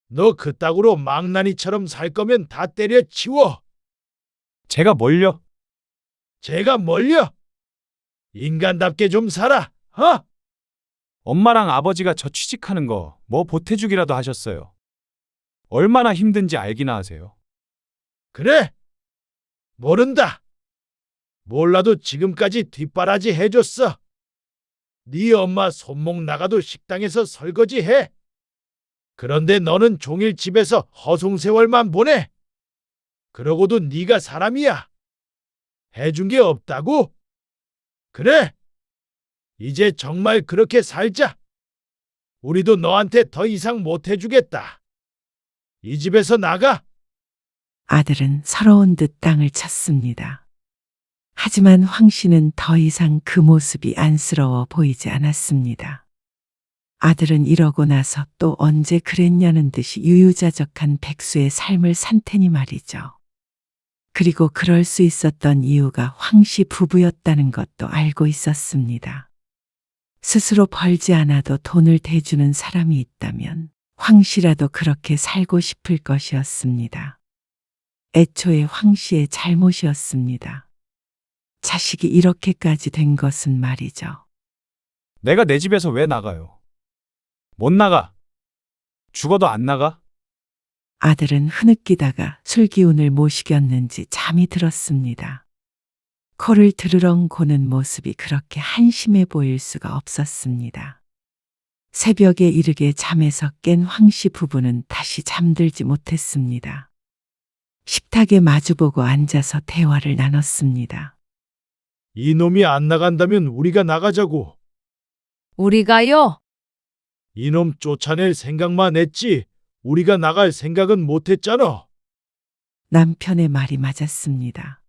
너 그따구로 망나니처럼 살 거면 다 때려치워. 제가 뭘요? 제가 뭘요? 인간답게 좀 살아. 엄마랑 아버지가 저 취직하는 거 뭐 보태주기라도 하셨어요. 얼마나 힘든지 알기나 하세요. 그래? 모른다. 몰라도 지금까지 뒷바라지 해줬어. 네 엄마 손목 나가도 식당에서 설거지해. 그런데 너는 종일 집에서 허송세월만 보내. 그러고도 네가 사람이야. 해준 게 없다고? 그래. 이제 정말 그렇게 살자. 우리도 너한테 더 이상 못 해주겠다. 이 집에서 나가. 아들은 서러운 듯 땅을 쳤습니다. 하지만 황 씨는 더 이상 그 모습이 안쓰러워 보이지 않았습니다. 아들은 이러고 나서 또 언제 그랬냐는 듯이 유유자적한 백수의 삶을 산 테니 말이죠. 그리고 그럴 수 있었던 이유가 황 씨 부부였다는 것도 알고 있었습니다. 스스로 벌지 않아도 돈을 대주는 사람이 있다면 황 씨라도 그렇게 살고 싶을 것이었습니다. 애초에 황 씨의 잘못이었습니다. 자식이 이렇게까지 된 것은 말이죠. 내가 내 집에서 왜 나가요? 못 나가. 죽어도 안 나가? 아들은 흐느끼다가 술기운을 모시겼는지 잠이 들었습니다. 코를 드르렁 고는 모습이 그렇게 한심해 보일 수가 없었습니다. 새벽에 이르게 잠에서 깬 황 씨 부부는 다시 잠들지 못했습니다. 식탁에 마주보고 앉아서 대화를 나눴습니다. 이놈이 안 나간다면 우리가 나가자고. 우리가요? 이놈 쫓아낼 생각만 했지 우리가 나갈 생각은 못했잖아. 남편의 말이 맞았습니다.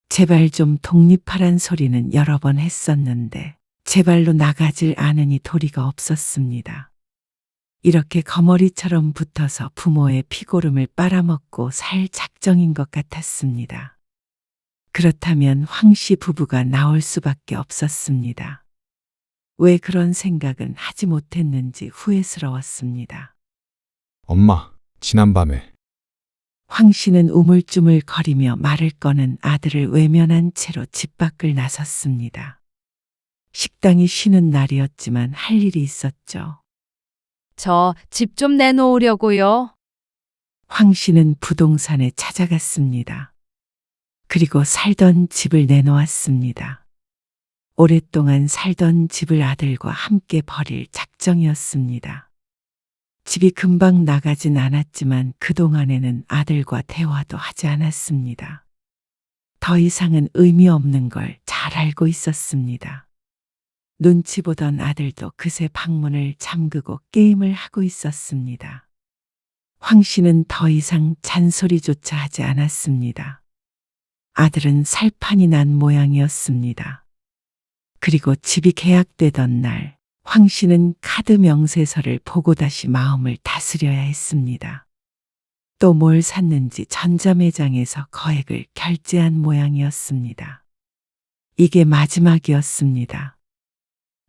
제발 좀 독립하란 소리는 여러 번 했었는데 제발로 나가질 않으니 도리가 없었습니다. 이렇게 거머리처럼 붙어서 부모의 피고름을 빨아먹고 살 작정인 것 같았습니다. 그렇다면 황 씨 부부가 나올 수밖에 없었습니다. 왜 그런 생각은 하지 못했는지 후회스러웠습니다. 엄마, 지난밤에. 황 씨는 우물쭈물 거리며 말을 꺼는 아들을 외면한 채로 집 밖을 나섰습니다. 식당이 쉬는 날이었지만 할 일이 있었죠. 저 집 좀 내놓으려고요. 황 씨는 부동산에 찾아갔습니다. 그리고 살던 집을 내놓았습니다. 오랫동안 살던 집을 아들과 함께 버릴 작정이었습니다. 집이 금방 나가진 않았지만 그동안에는 아들과 대화도 하지 않았습니다. 더 이상은 의미 없는 걸 잘 알고 있었습니다. 눈치 보던 아들도 그새 방문을 잠그고 게임을 하고 있었습니다. 황 씨는 더 이상 잔소리조차 하지 않았습니다. 아들은 살판이 난 모양이었습니다. 그리고 집이 계약되던 날 황 씨는 카드 명세서를 보고 다시 마음을 다스려야 했습니다. 또 뭘 샀는지 전자매장에서 거액을 결제한 모양이었습니다. 이게 마지막이었습니다.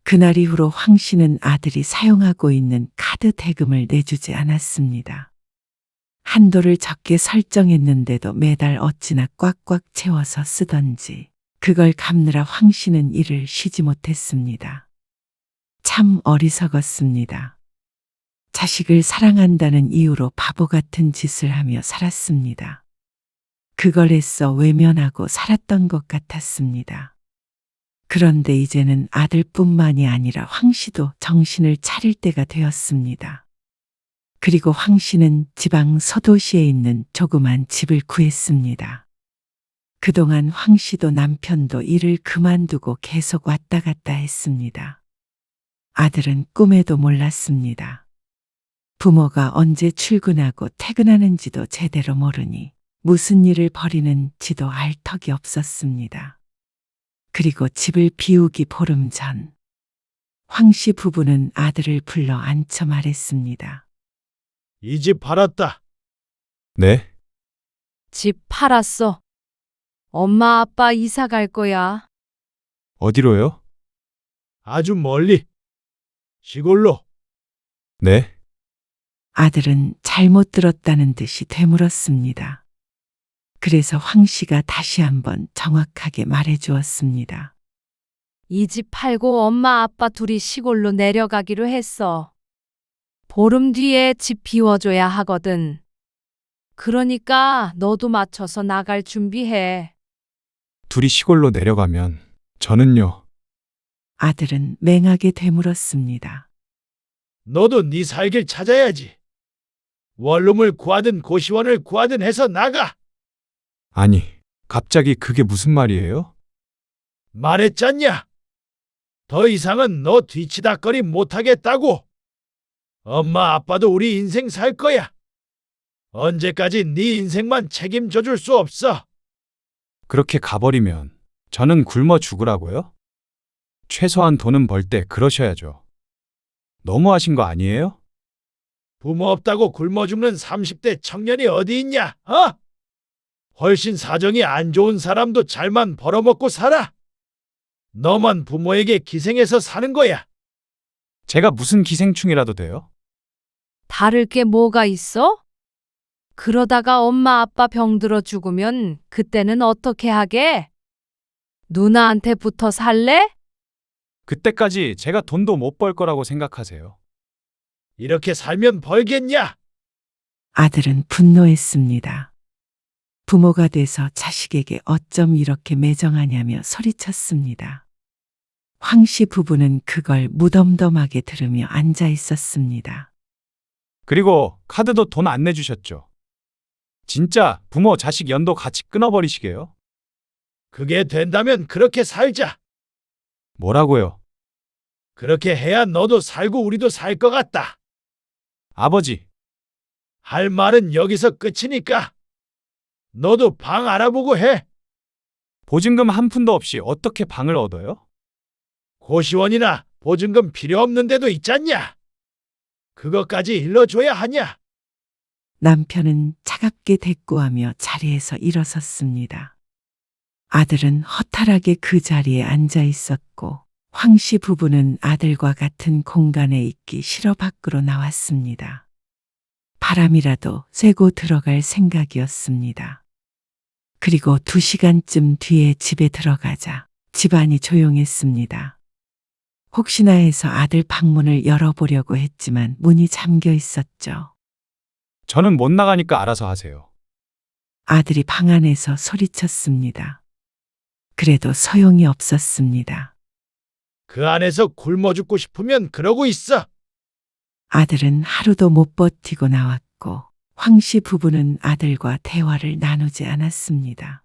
그날 이후로 황 씨는 아들이 사용하고 있는 카드 대금을 내주지 않았습니다. 한도를 적게 설정했는데도 매달 어찌나 꽉꽉 채워서 쓰던지 그걸 갚느라 황 씨는 일을 쉬지 못했습니다. 참 어리석었습니다. 자식을 사랑한다는 이유로 바보 같은 짓을 하며 살았습니다. 그걸 애써 외면하고 살았던 것 같았습니다. 그런데 이제는 아들뿐만이 아니라 황 씨도 정신을 차릴 때가 되었습니다. 그리고 황 씨는 지방 서도시에 있는 조그만 집을 구했습니다. 그동안 황 씨도 남편도 일을 그만두고 계속 왔다 갔다 했습니다. 아들은 꿈에도 몰랐습니다. 부모가 언제 출근하고 퇴근하는지도 제대로 모르니 무슨 일을 벌이는지도 알 턱이 없었습니다. 그리고 집을 비우기 보름 전, 황 씨 부부는 아들을 불러 앉혀 말했습니다. 이 집 팔았다. 네? 집 팔았어. 엄마 아빠 이사 갈 거야. 어디로요? 아주 멀리. 시골로. 네? 아들은 잘못 들었다는 듯이 되물었습니다. 그래서 황 씨가 다시 한번 정확하게 말해 주었습니다. 이 집 팔고 엄마 아빠 둘이 시골로 내려가기로 했어. 보름 뒤에 집 비워줘야 하거든. 그러니까 너도 맞춰서 나갈 준비해. 둘이 시골로 내려가면 저는요. 아들은 맹하게 되물었습니다. 너도 네 살길 찾아야지. 원룸을 구하든 고시원을 구하든 해서 나가. 아니, 갑자기 그게 무슨 말이에요? 말했잖냐. 더 이상은 너 뒤치다거리 못하겠다고. 엄마 아빠도 우리 인생 살 거야. 언제까지 네 인생만 책임져 줄 수 없어. 그렇게 가버리면 저는 굶어 죽으라고요? 최소한 돈은 벌 때 그러셔야죠. 너무하신 거 아니에요? 부모 없다고 굶어 죽는 30대 청년이 어디 있냐? 어? 훨씬 사정이 안 좋은 사람도 잘만 벌어먹고 살아. 너만 부모에게 기생해서 사는 거야. 제가 무슨 기생충이라도 돼요? 다를 게 뭐가 있어? 그러다가 엄마 아빠 병들어 죽으면 그때는 어떻게 하게? 누나한테 붙어 살래? 그때까지 제가 돈도 못 벌 거라고 생각하세요. 이렇게 살면 벌겠냐? 아들은 분노했습니다. 부모가 돼서 자식에게 어쩜 이렇게 매정하냐며 소리쳤습니다. 황 씨 부부는 그걸 무덤덤하게 들으며 앉아 있었습니다. 그리고 카드도 돈 안 내주셨죠. 진짜 부모 자식 연도 같이 끊어버리시게요? 그게 된다면 그렇게 살자. 뭐라고요? 그렇게 해야 너도 살고 우리도 살 것 같다. 아버지, 할 말은 여기서 끝이니까. 너도 방 알아보고 해. 보증금 한 푼도 없이 어떻게 방을 얻어요? 고시원이나 보증금 필요 없는 데도 있잖냐. 그것까지 일러줘야 하냐. 남편은 차갑게 대꾸하며 자리에서 일어섰습니다. 아들은 허탈하게 그 자리에 앉아 있었고 황 씨 부부는 아들과 같은 공간에 있기 싫어 밖으로 나왔습니다. 바람이라도 쐬고 들어갈 생각이었습니다. 그리고 2시간쯤 뒤에 집에 들어가자 집안이 조용했습니다. 혹시나 해서 아들 방문을 열어보려고 했지만 문이 잠겨 있었죠. 저는 못 나가니까 알아서 하세요. 아들이 방 안에서 소리쳤습니다. 그래도 소용이 없었습니다. 그 안에서 굶어 죽고 싶으면 그러고 있어. 아들은 하루도 못 버티고 나왔고 황 씨 부부는 아들과 대화를 나누지 않았습니다.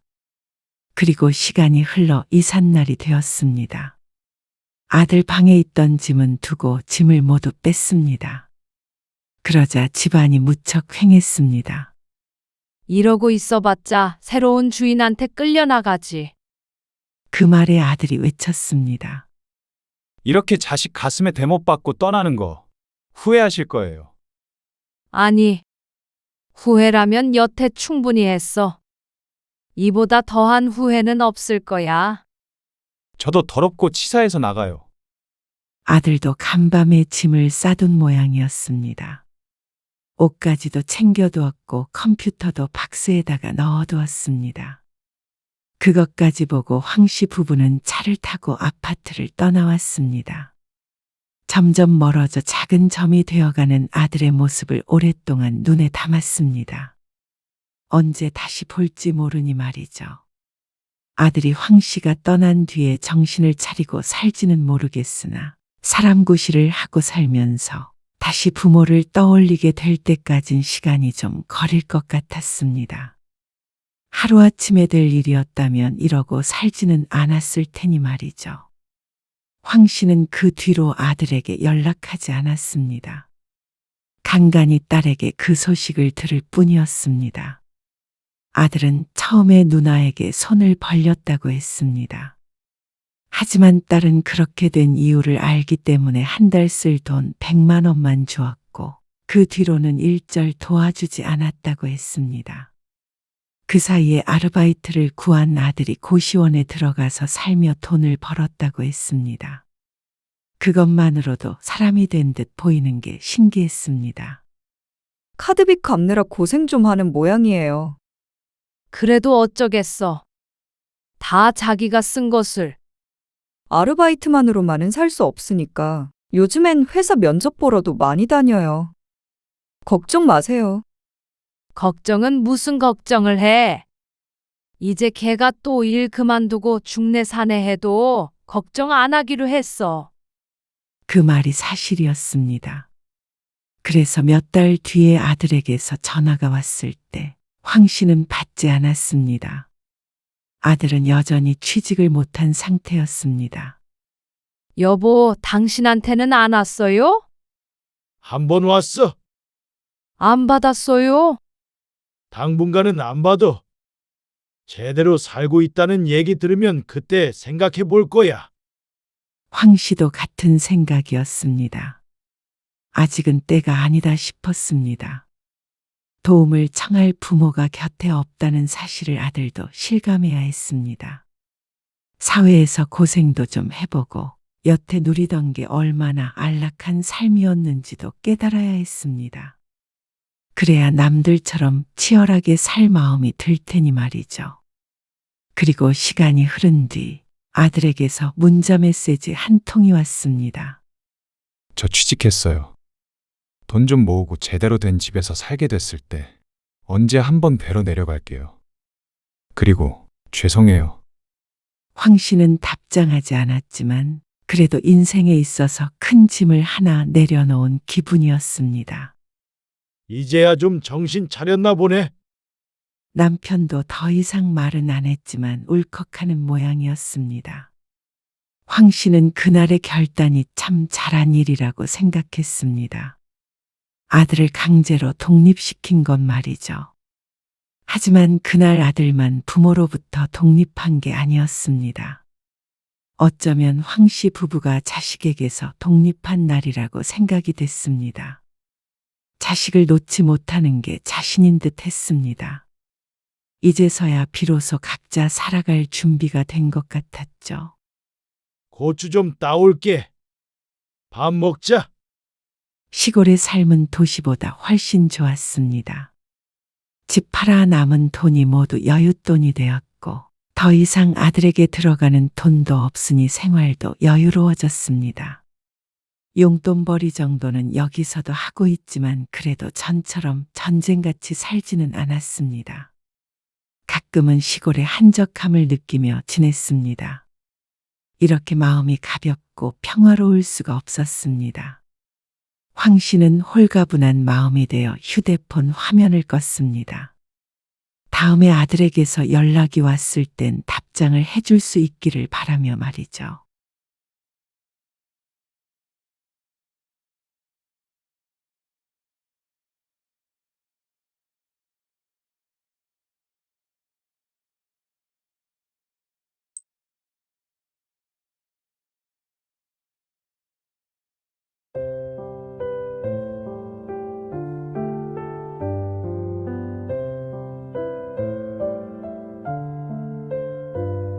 그리고 시간이 흘러 이삿날이 되었습니다. 아들 방에 있던 짐은 두고 짐을 모두 뺐습니다. 그러자 집안이 무척 횡했습니다. 이러고 있어봤자 새로운 주인한테 끌려나가지. 그 말에 아들이 외쳤습니다. 이렇게 자식 가슴에 대못 박고 떠나는 거 후회하실 거예요. 아니, 후회라면 여태 충분히 했어. 이보다 더한 후회는 없을 거야. 저도 더럽고 치사해서 나가요. 아들도 간밤에 짐을 싸둔 모양이었습니다. 옷까지도 챙겨두었고 컴퓨터도 박스에다가 넣어두었습니다. 그것까지 보고 황 씨 부부는 차를 타고 아파트를 떠나왔습니다. 점점 멀어져 작은 점이 되어가는 아들의 모습을 오랫동안 눈에 담았습니다. 언제 다시 볼지 모르니 말이죠. 아들이 황 씨가 떠난 뒤에 정신을 차리고 살지는 모르겠으나 사람 구실을 하고 살면서 다시 부모를 떠올리게 될 때까진 시간이 좀 걸릴 것 같았습니다. 하루아침에 될 일이었다면 이러고 살지는 않았을 테니 말이죠. 황 씨는 그 뒤로 아들에게 연락하지 않았습니다. 간간히 딸에게 그 소식을 들을 뿐이었습니다. 아들은 처음에 누나에게 손을 벌렸다고 했습니다. 하지만 딸은 그렇게 된 이유를 알기 때문에 한 달 쓸 돈 100만 원만 주었고 그 뒤로는 일절 도와주지 않았다고 했습니다. 그 사이에 아르바이트를 구한 아들이 고시원에 들어가서 살며 돈을 벌었다고 했습니다. 그것만으로도 사람이 된 듯 보이는 게 신기했습니다. 카드빚 갚느라 고생 좀 하는 모양이에요. 그래도 어쩌겠어. 다 자기가 쓴 것을. 아르바이트만으로만은 살 수 없으니까 요즘엔 회사 면접 보러도 많이 다녀요. 걱정 마세요. 걱정은 무슨 걱정을 해. 이제 걔가 또 일 그만두고 중내 사내 해도 걱정 안 하기로 했어. 그 말이 사실이었습니다. 그래서 몇 달 뒤에 아들에게서 전화가 왔을 때 황 씨는 받지 않았습니다. 아들은 여전히 취직을 못한 상태였습니다. 여보, 당신한테는 안 왔어요? 한 번 왔어. 안 받았어요? 당분간은 안 봐도 제대로 살고 있다는 얘기 들으면 그때 생각해 볼 거야. 황 씨도 같은 생각이었습니다. 아직은 때가 아니다 싶었습니다. 도움을 청할 부모가 곁에 없다는 사실을 아들도 실감해야 했습니다. 사회에서 고생도 좀 해보고 여태 누리던 게 얼마나 안락한 삶이었는지도 깨달아야 했습니다. 그래야 남들처럼 치열하게 살 마음이 들 테니 말이죠. 그리고 시간이 흐른 뒤 아들에게서 문자 메시지 한 통이 왔습니다. 저 취직했어요. 돈 좀 모으고 제대로 된 집에서 살게 됐을 때 언제 한번 뵈러 내려갈게요. 그리고 죄송해요. 황 씨는 답장하지 않았지만 그래도 인생에 있어서 큰 짐을 하나 내려놓은 기분이었습니다. 이제야 좀 정신 차렸나 보네. 남편도 더 이상 말은 안 했지만 울컥하는 모양이었습니다. 황 씨는 그날의 결단이 참 잘한 일이라고 생각했습니다. 아들을 강제로 독립시킨 건 말이죠. 하지만 그날 아들만 부모로부터 독립한 게 아니었습니다. 어쩌면 황 씨 부부가 자식에게서 독립한 날이라고 생각이 됐습니다. 자식을 놓지 못하는 게 자신인 듯 했습니다. 이제서야 비로소 각자 살아갈 준비가 된 것 같았죠. 고추 좀 따올게. 밥 먹자. 시골의 삶은 도시보다 훨씬 좋았습니다. 집 팔아 남은 돈이 모두 여윳돈이 되었고 더 이상 아들에게 들어가는 돈도 없으니 생활도 여유로워졌습니다. 용돈벌이 정도는 여기서도 하고 있지만 그래도 전처럼 전쟁같이 살지는 않았습니다. 가끔은 시골의 한적함을 느끼며 지냈습니다. 이렇게 마음이 가볍고 평화로울 수가 없었습니다. 황 씨는 홀가분한 마음이 되어 휴대폰 화면을 껐습니다. 다음에 아들에게서 연락이 왔을 땐 답장을 해줄 수 있기를 바라며 말이죠.